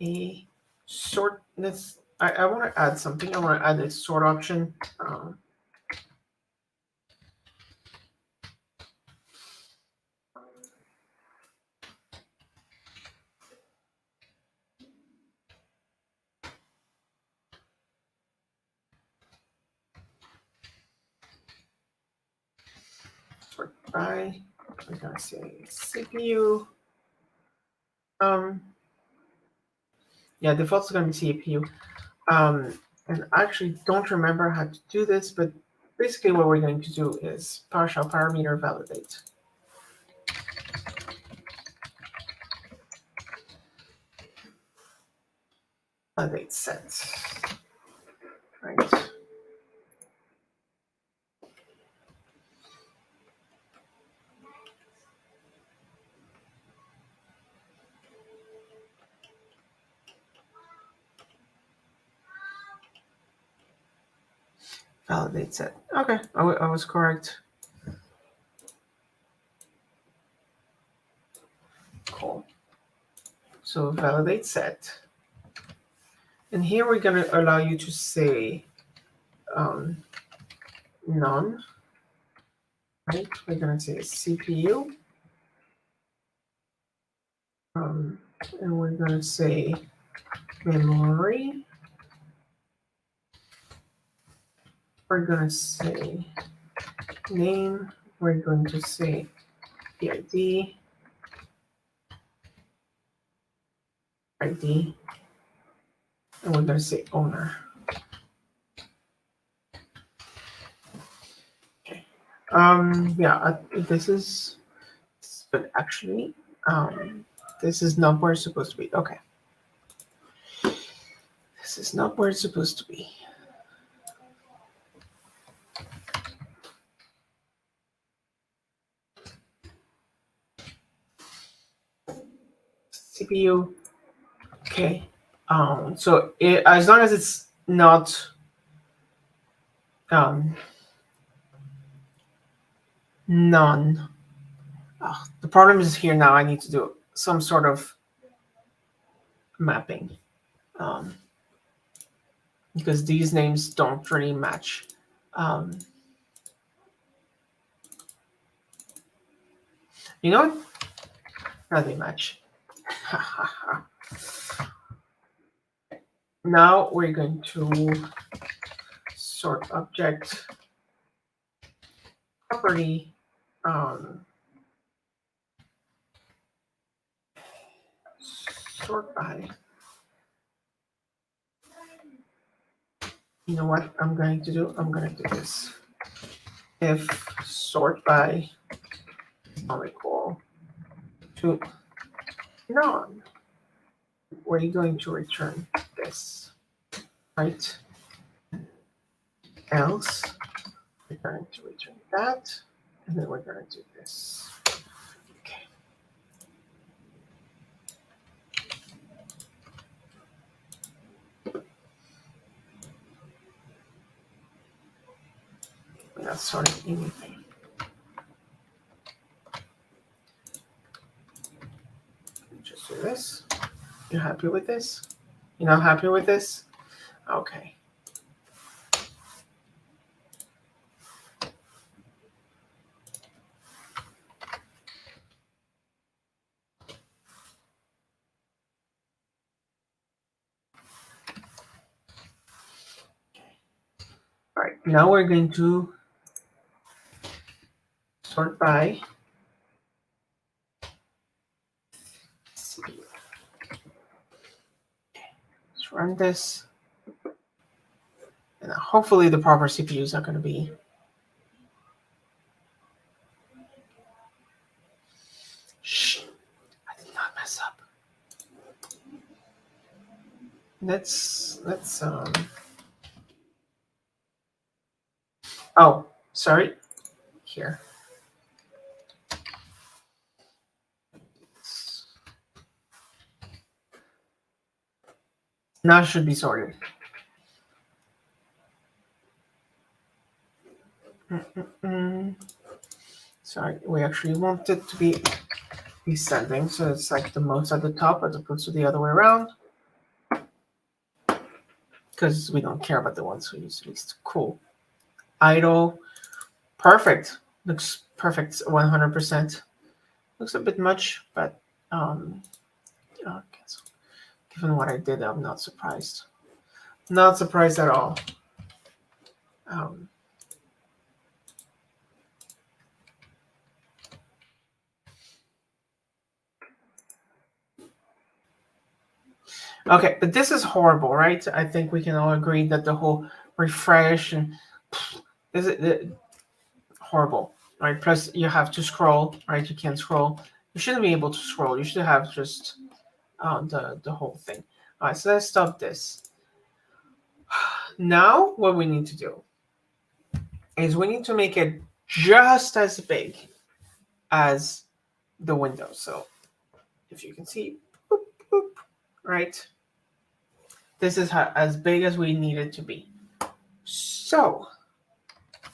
a sort. I want to add something. I want to add a sort option. Sort by. We're gonna say CPU. Yeah, default is gonna be CPU. And I actually don't remember how to do this, but basically what we're going to do is PowerShell parameter validate. Validate set. Right. Validate set. Okay, I was correct. Cool. So validate set. And here we're going to allow you to say none. Right? We're going to say CPU. And we're going to say memory. We're going to say name. We're going to say PID. ID. And we're going to say owner. Okay. Yeah, this is, but actually, this is not where it's supposed to be. Okay. This is not where it's supposed to be. CPU. Okay. So as long as it's not none. The problem is here now. I need to do some sort of mapping because these names don't really match. You know what? Now they match. Now we're going to sort object property sort by. You know what I'm going to do? I'm going to do this. If sort by is not equal to none. We're going to return this, right? Else, we're going to return that, and then we're going to do this. Okay. We're not sorting anything. Just do this. You're happy with this? You're not happy with this? Okay. All right, now we're going to sort by CPU. Okay, let's run this. And hopefully the proper CPUs are going to be. Shh, I did not mess up. Let's oh, sorry. Here. Now it should be sorted. Sorry, we actually want it to be descending, so it's like the most at the top as opposed to the other way around. Because we don't care about the ones who use least. Cool. Idle. Perfect. Looks perfect 100%. Looks a bit much, but given what I did, I'm not surprised. Not surprised at all. Okay, but this is horrible, right? I think we can all agree that the whole refresh and is it horrible, right? Plus you have to scroll, right? You can't scroll. You shouldn't be able to scroll. You should have just the whole thing. All right, so let's stop this. Now what we need to do is we need to make it just as big as the window. So if you can see, boop, boop, right? This is as big as we need it to be. So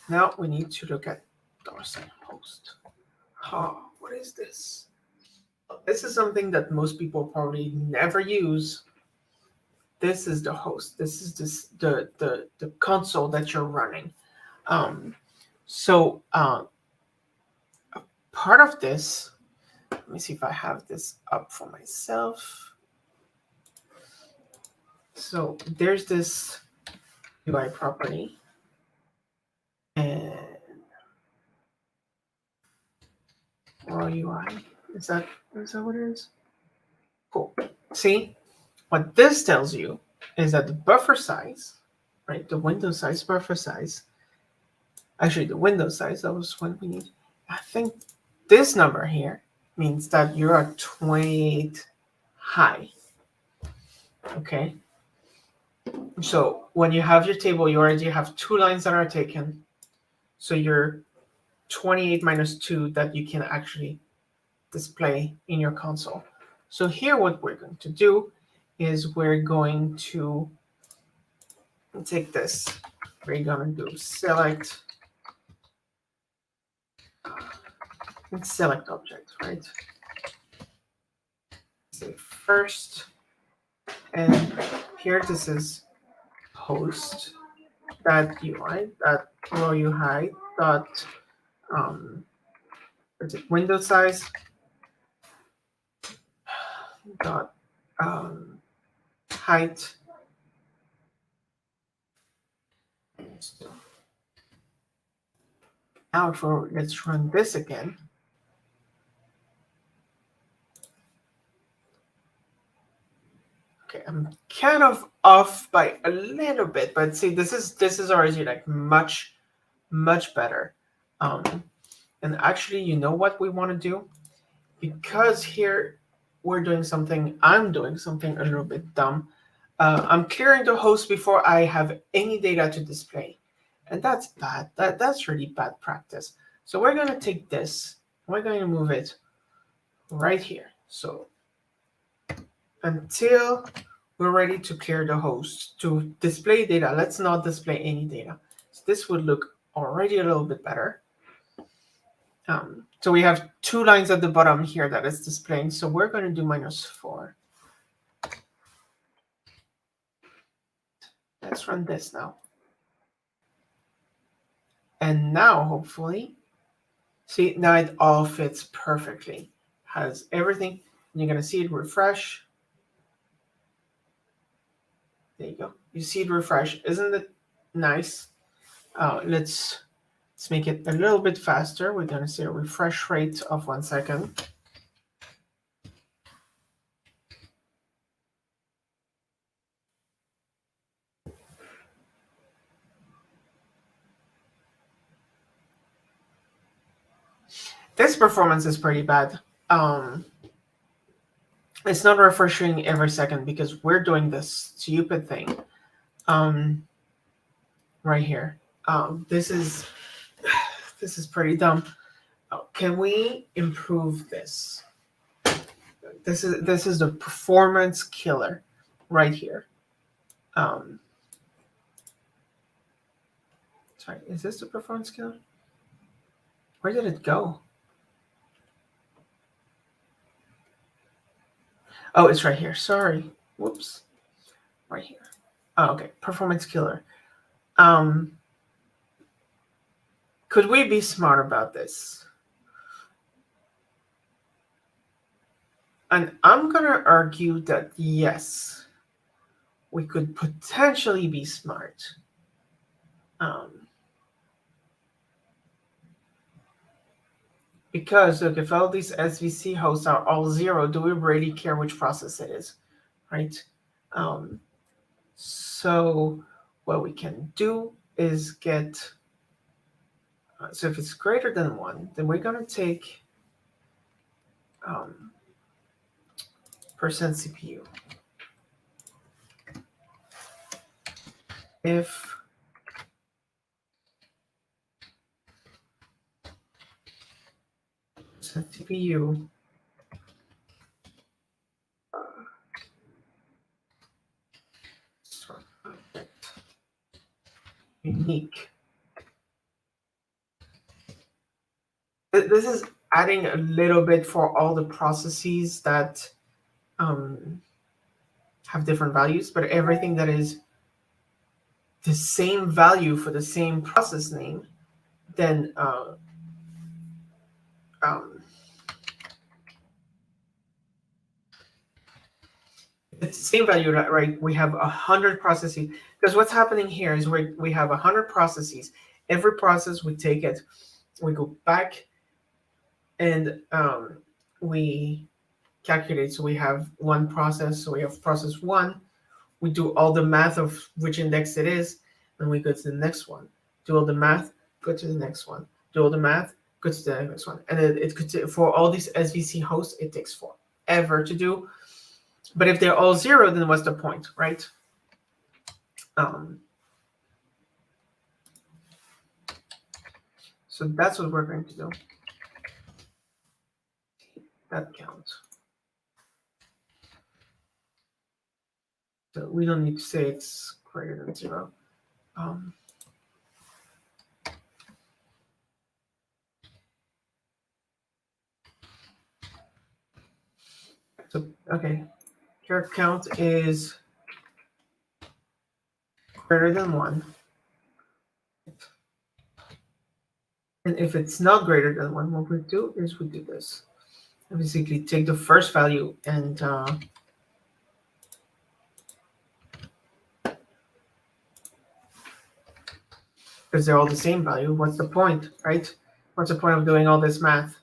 now we need to look at $sign host. What is this? This is something that most people probably never use. This is the host. This is the console that you're running. So part of this, let me see if I have this up for myself. So there's this UI property. And raw UI. Is that what it is? Cool. See, what this tells you is that the buffer size, right? The window size, buffer size. Actually, the window size, that was what we need. I think this number here means that you're at 28 high. Okay. So when you have your table, you already have 2 lines that are taken. So you're 28 minus 2 that you can actually display in your console. So here what we're going to do is we're going to take this. We're going to do select and select object, right? Say first, and here this is host that UI that raw UI dot window size dot height. Now let's run this again. Okay, I'm kind of off by a little bit, but see, this is already like much better. And actually, you know what we want to do? Because here I'm doing something a little bit dumb. I'm clearing the host before I have any data to display. And that's bad. That's really bad practice. So we're going to take this, we're going to move it right here. So until we're ready to clear the host to display data, let's not display any data. So this would look already a little bit better. So we have 2 lines at the bottom here that is displaying. So we're going to do -4. Let's run this now. And now, hopefully, see, now it all fits perfectly. Has everything. And you're going to see it refresh. There you go. You see it refresh. Isn't it nice? Let's make it a little bit faster. We're going to say a refresh rate of 1 second. This performance is pretty bad. It's not refreshing every second because we're doing this stupid thing right here. This is pretty dumb. Can we improve this? This is the performance killer right here. Sorry, is this the performance killer? Where did it go? Oh, it's right here. Sorry. Whoops. Right here. Oh, okay. Performance killer. Could we be smart about this? And I'm going to argue that yes, we could potentially be smart. Because look, if all these SVC hosts are all 0, do we really care which process it is, right? So what we can do is get, so if it's greater than 1, then we're going to take percent CPU. If CPU unique. This is adding a little bit for all the processes that have different values, but everything that is the same value for the same process name, then it's the same value, right? We have 100 processes, because what's happening here is we have 100 processes. Every process, we take it, we go back, and we calculate. So we have one process. So we have process 1. We do all the math of which index it is, and we go to the next one. Do all the math, go to the next one. Do all the math, go to the next one. And it could, for all these SVC hosts, it takes forever to do. But if they're all 0, then what's the point, right? So that's what we're going to do. That counts. So we don't need to say it's greater than 0. So, okay, here count is greater than 1. And if it's not greater than 1, what we do is we do this. I basically take the first value and because they're all the same value, what's the point, right? What's the point of doing all this math?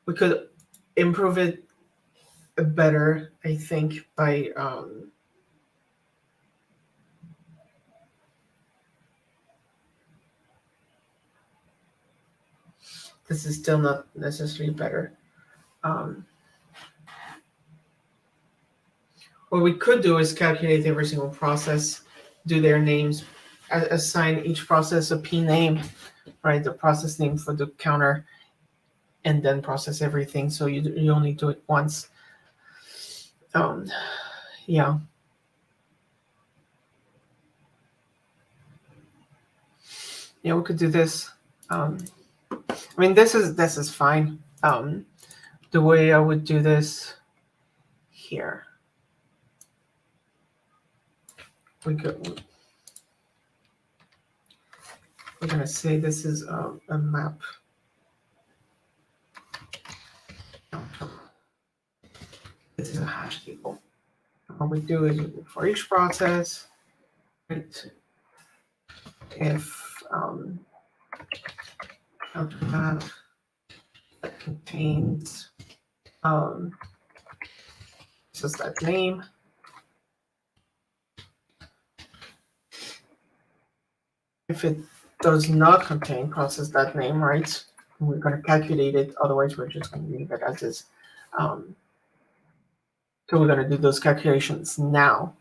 We could improve it better, I think, by this is still not necessarily better. What we could do is calculate every single process, do their names, assign each process a P name, right? The process name for the counter, and then process everything. So you only do it once. Yeah. Yeah, we could do this. I mean, this is fine. The way I would do this here, we're gonna say this is a map. This is a hash table. What we do is for each process, right? If map contains just that name, if it does not contain process that name, right? We're going to calculate it. Otherwise, we're just going to leave it as is. So we're going to do those calculations now.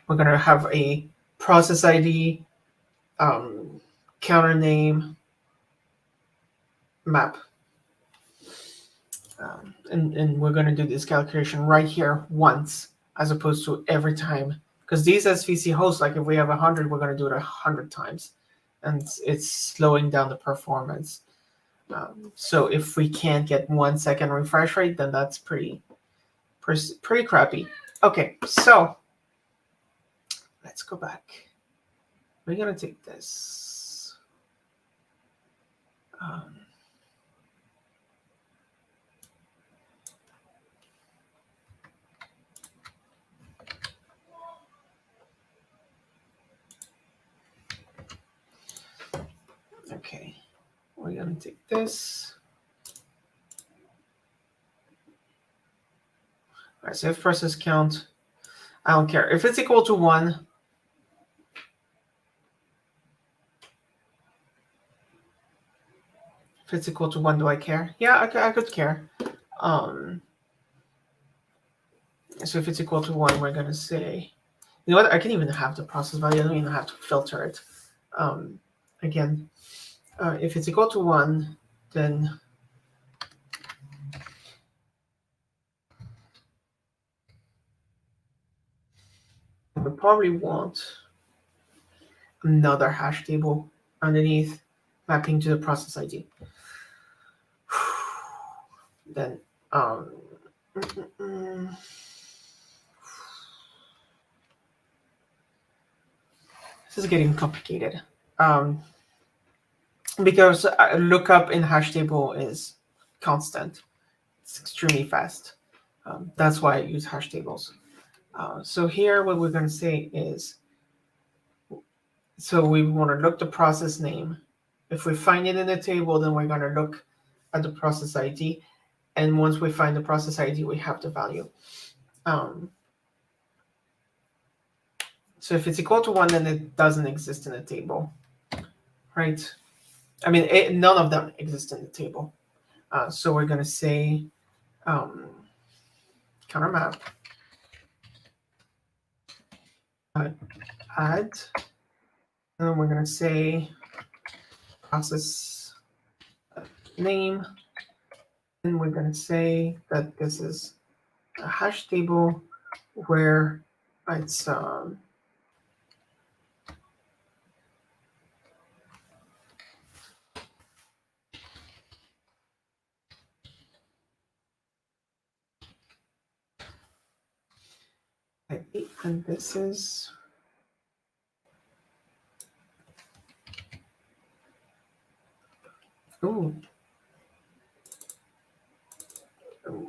We're going to have a process ID, counter name, map. And we're going to do this calculation right here once, as opposed to every time. Because these SVC hosts, like if we have 100, we're going to do it 100 times. And it's slowing down the performance. So if we can't get 1 second refresh rate, then that's pretty crappy. Okay, so let's go back. We're gonna take this. Okay, we're gonna take this. All right, so if process count, I don't care. If it's equal to 1, if it's equal to 1, do I care? Yeah, I could care. So if it's equal to 1, we're gonna say, you know what? I can even have the process value. I don't even have to filter it. Again, if it's equal to 1, then we probably want another hash table underneath mapping to the process ID. Then this is getting complicated. Because lookup in hash table is constant. It's extremely fast. That's why I use hash tables. So here what we're going to say is, so we want to look the process name. If we find it in the table, then we're going to look at the process ID. And once we find the process ID, we have the value. So if it's equal to 1, then it doesn't exist in the table, right? I mean, none of them exist in the table. So we're going to say counter map add, and then we're going to say process name, and we're going to say that this is a hash table where it's and this is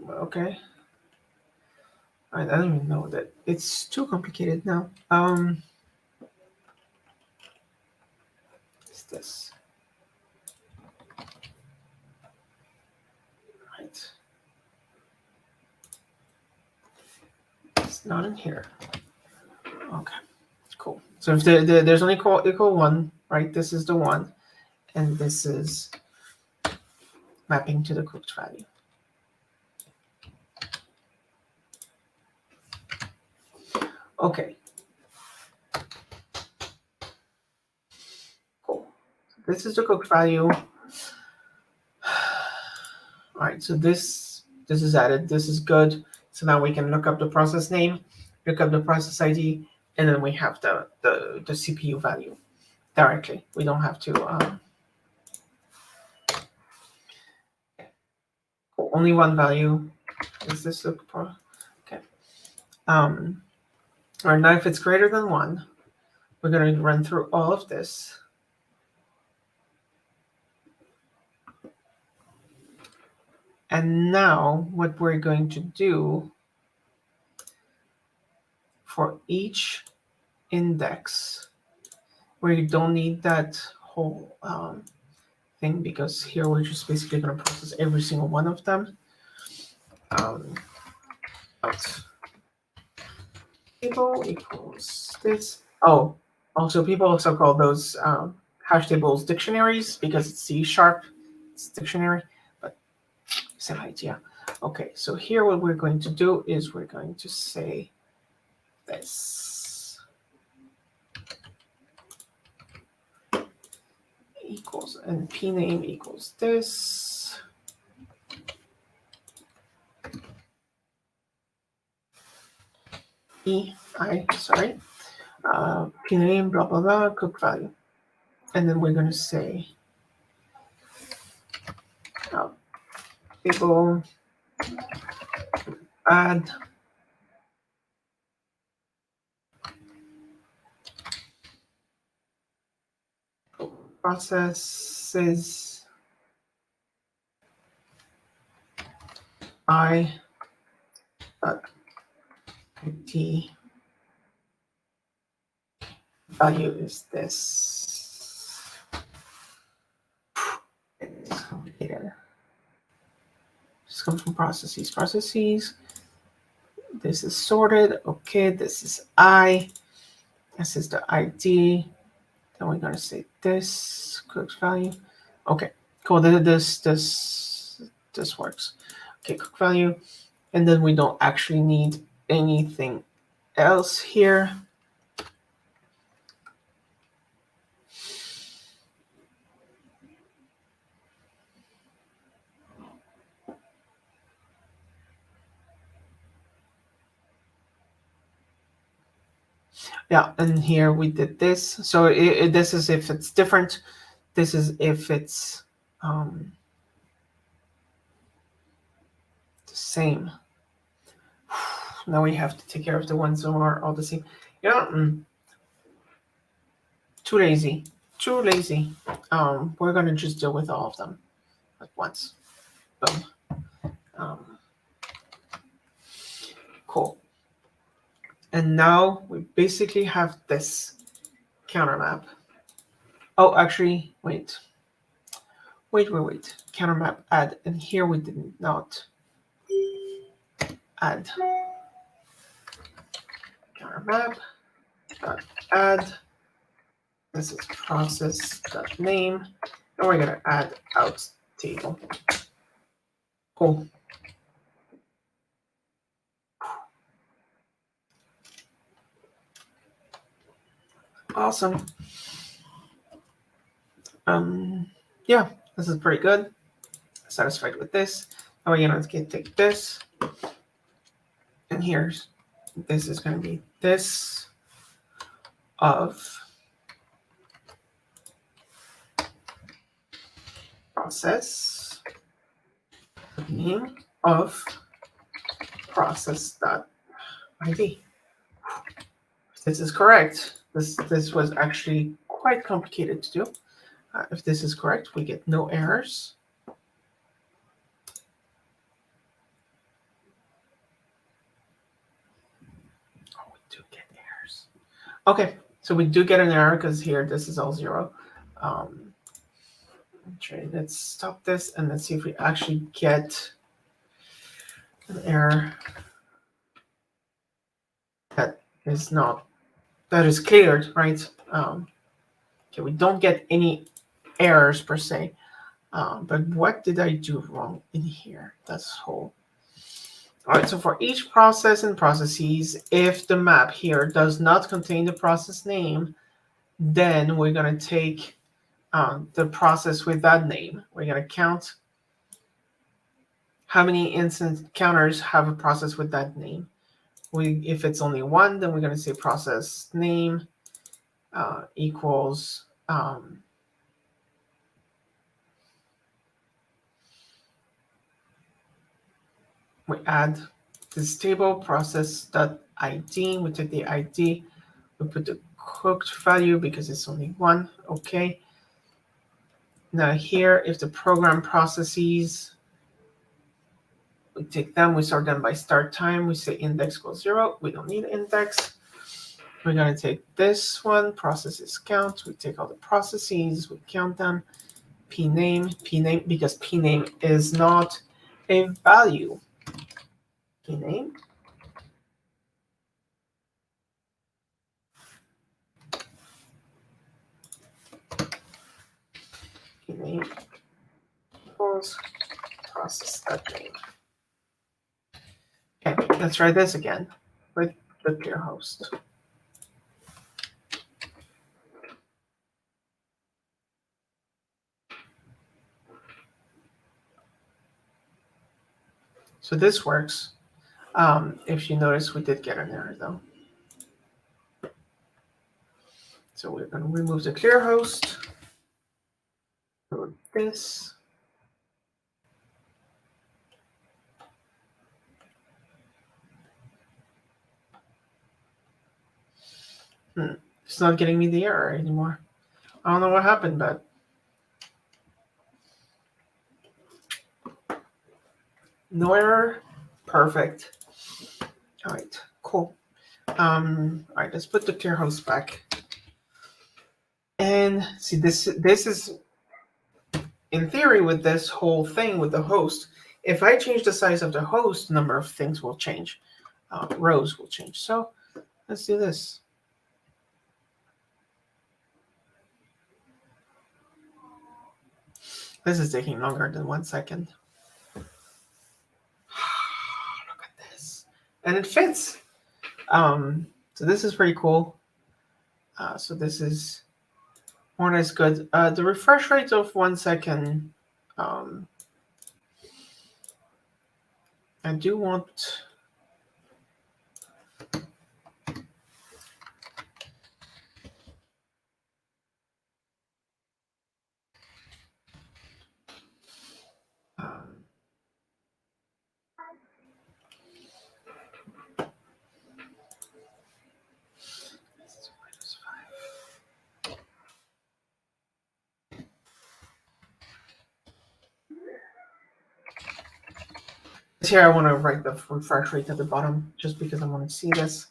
okay. I don't even know that. It's too complicated now. What's this? Right. It's not in here. Okay, cool. So if there's only equal 1, right? This is the 1, and this is mapping to the cooked value. Okay. Cool. This is the cook value. All right, so this is added. This is good. So now we can look up the process name, look up the process ID, and then we have the CPU value directly. We don't have to. Only one value. Is this look for? Okay. Or now if it's greater than 1, we're going to run through all of this. And now what we're going to do for each index, where you don't need that whole thing, because here we're just basically going to process every single one of them. Table equals this. Oh, also people also call those hash tables dictionaries because it's C#. It's dictionary, but same idea. Okay, so here what we're going to do is we're going to say this equals, and p name equals this. P name, blah, blah, blah, cook value. And then we're going to say table add processes I ID value is this. It's complicated. Just comes from processes. Processes. This is sorted. Okay, this is I. This is the ID. Then we're going to say this cook value. Okay, cool. This works. Okay, cook value. And then we don't actually need anything else here. Yeah, and here we did this. So this is if it's different. This is if it's the same. Now we have to take care of the ones that are all the same. Yeah, too lazy. Too lazy. We're going to just deal with all of them at once. Boom. Cool. And now we basically have this counter map. Oh, actually, wait. Counter map add. And here we did not add. Counter map add. This is process.name. And we're going to add out table. Cool. Awesome. Yeah, this is pretty good. Satisfied with this. Now we're going to take this. And this is going to be this of process name of process.id. This is correct. This was actually quite complicated to do. If this is correct, we get no errors. Oh, we do get errors. Okay, so we do get an error because here this is all 0. Let's stop this and let's see if we actually get an error that is cleared, right? Okay, we don't get any errors per se, but what did I do wrong in here? That's whole. All right, so for each process and processes, if the map here does not contain the process name, then we're going to take the process with that name. We're going to count how many instance counters have a process with that name. If it's only one, then we're going to say process name equals we add this table process.id. We take the ID, we put the cooked value because it's only one. Okay. Now here, if the program processes, we take them, we sort them by start time. We say index equals 0. We don't need index. We're going to take this one, processes count. We take all the processes, we count them. Pname, because pname is not a value. Pname. Pname equals process.name. Okay, let's try this again with the clear host. So this works. If you notice, we did get an error though. So we're going to remove the clear host. This. It's not getting me the error anymore. I don't know what happened, but no error. Perfect. All right, cool. All right, let's put the clear host back. And see, this is, in theory, with this whole thing with the host, if I change the size of the host, number of things will change. Rows will change. So let's do this. This is taking longer than 1 second. Look at this. And it fits. So this is pretty cool. So this is more or less good. The refresh rate of 1 second. I do want. Here I want to write the refresh rate at the bottom just because I want to see this.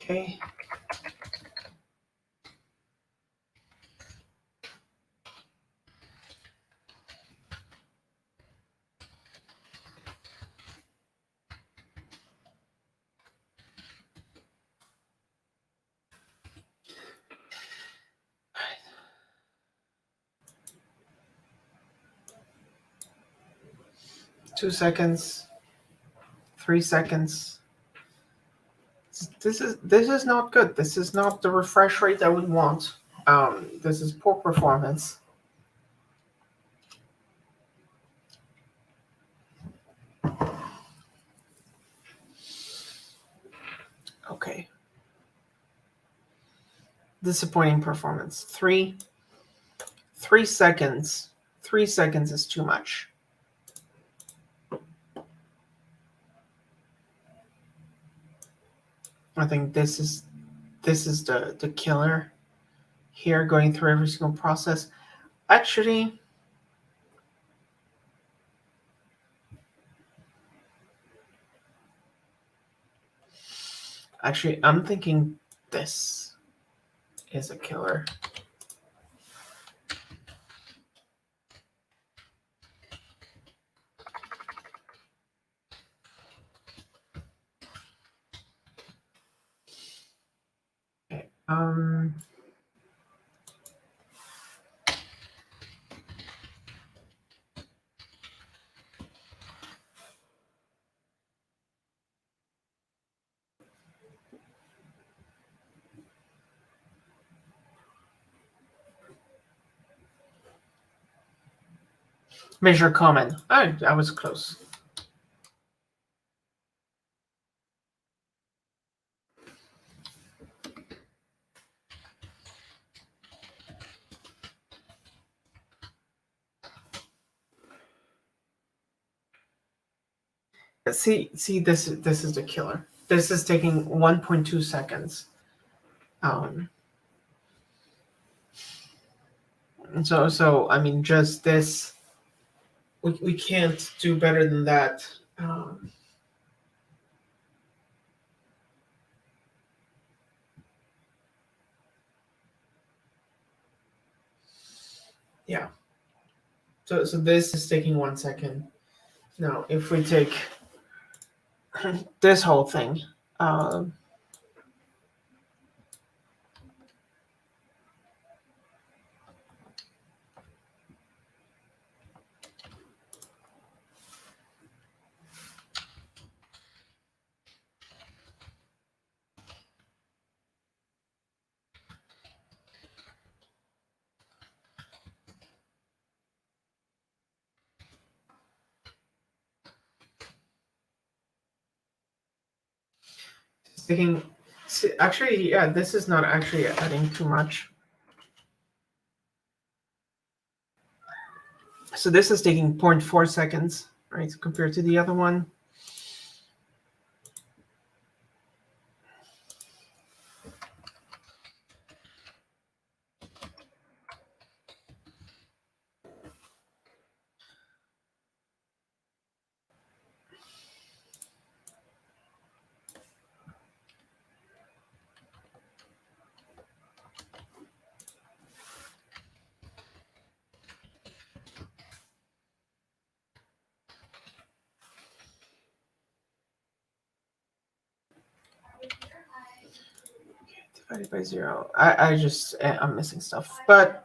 Okay. Two seconds, 3 seconds. This is not good. This is not the refresh rate I would want. This is poor performance. Okay. Disappointing performance. 3 seconds. 3 seconds is too much. I think this is the killer here, going through every single process. Actually, Actually, I'm thinking this is a killer. Okay. Measure comment. Oh, I was close. See, this is the killer. This is taking 1.2 seconds. So I mean, just this, we can't do better than that. Yeah. So this is taking 1 second. Now, if we take this whole thing, it's taking. Actually, yeah, this is not actually adding too much. So this is taking 0.4 seconds, right, compared to the other one. Divided by 0. I'm missing stuff, but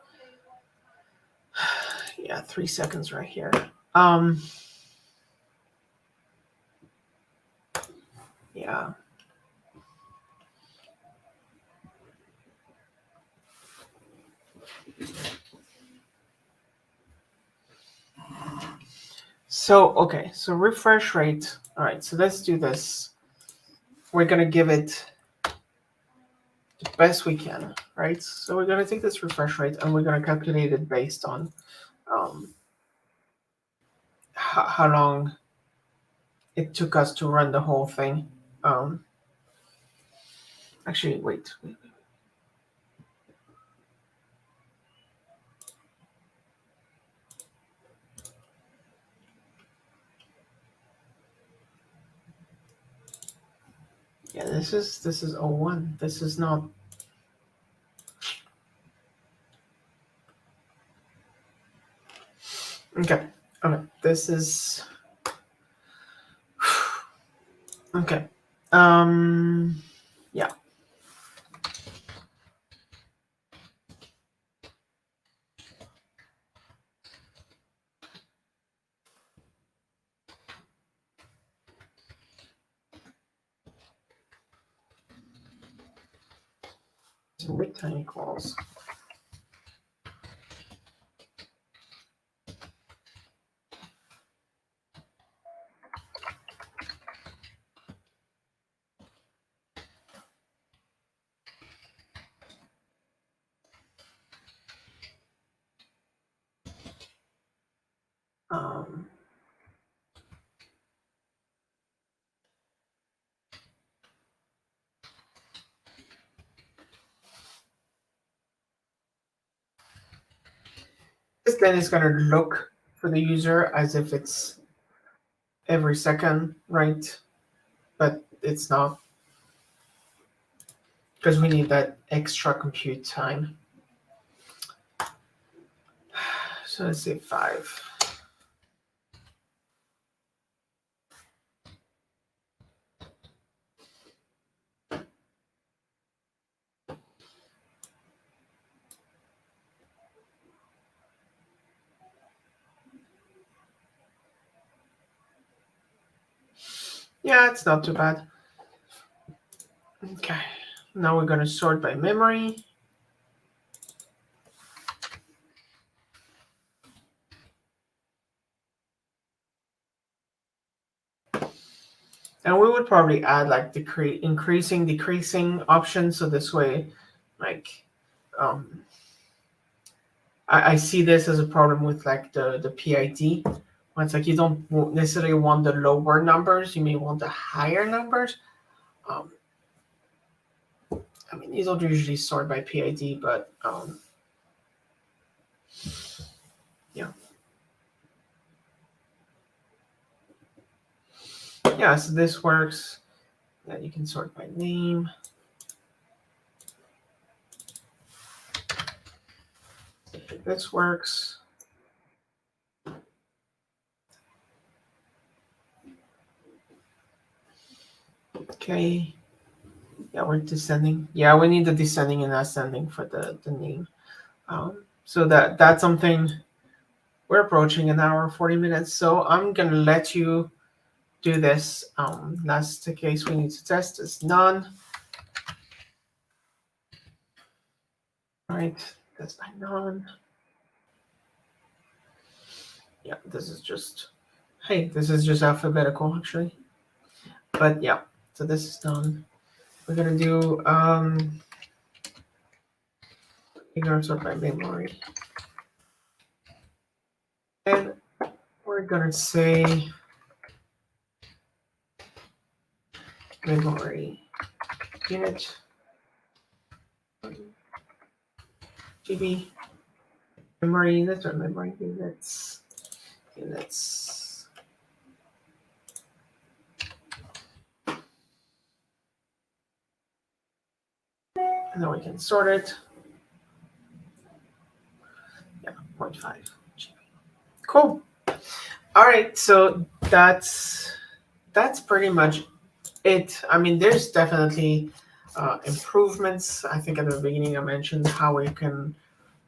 yeah, 3 seconds right here. Yeah. So, okay, so refresh rate. All right, so let's do this. We're going to give it the best we can, right? So we're going to take this refresh rate and we're going to calculate it based on how long it took us to run the whole thing. Actually, wait. Yeah, this is 01. This is not. Okay. Okay. This is. Okay. Yeah. With tiny calls. This then is going to look for the user as if it's every second, right? But it's not. because we need that extra compute time. So let's say 5. Yeah, it's not too bad. Okay, now we're going to sort by memory. And we would probably add like increasing, decreasing options. So this way, like, I see this as a problem with like the PID. When it's like you don't necessarily want the lower numbers, you may want the higher numbers. I mean, these don't usually sort by PID, but yeah. Yeah, so this works. Then you can sort by name. This works. Okay. Yeah, we're descending. Yeah, we need the descending and ascending for the name. So that's something. We're approaching an hour, 40 minutes. So I'm going to let you do this. Last case we need to test is none. Right, that's by none. Yeah, this is just, hey, this is just alphabetical actually. But yeah, so this is done. We're going to do ignore sort by memory. And we're going to say memory unit GB memory units or memory units. And then we can sort it. Yeah, 0.5 GB. Cool. All right, so that's pretty much it. I mean, there's definitely improvements. I think at the beginning I mentioned how we can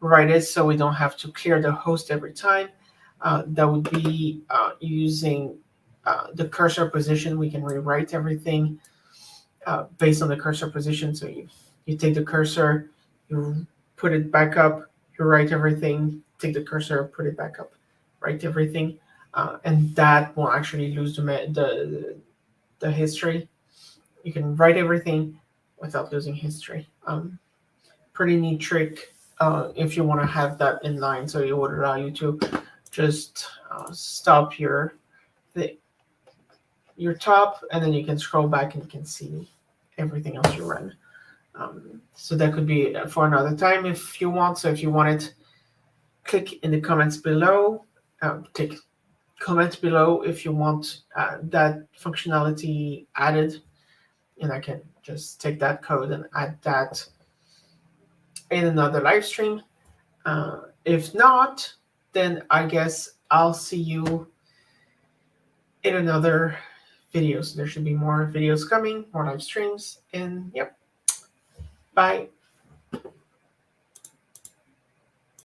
write it so we don't have to clear the host every time. That would be using the cursor position. We can rewrite everything based on the cursor position. So you take the cursor, you put it back up, you write everything, take the cursor, put it back up, write everything. And that will actually lose the history. You can write everything without losing history. Pretty neat trick if you want to have that in line. So it would allow you to just stop your top, and then you can scroll back and you can see everything else you run. So that could be for another time if you want. So if you want it, click in the comments below. Click comment below if you want that functionality added, and I can just take that code and add that in another live stream. If not, then I guess I'll see you in another video. So there should be more videos coming, more live streams, and yep. Bye.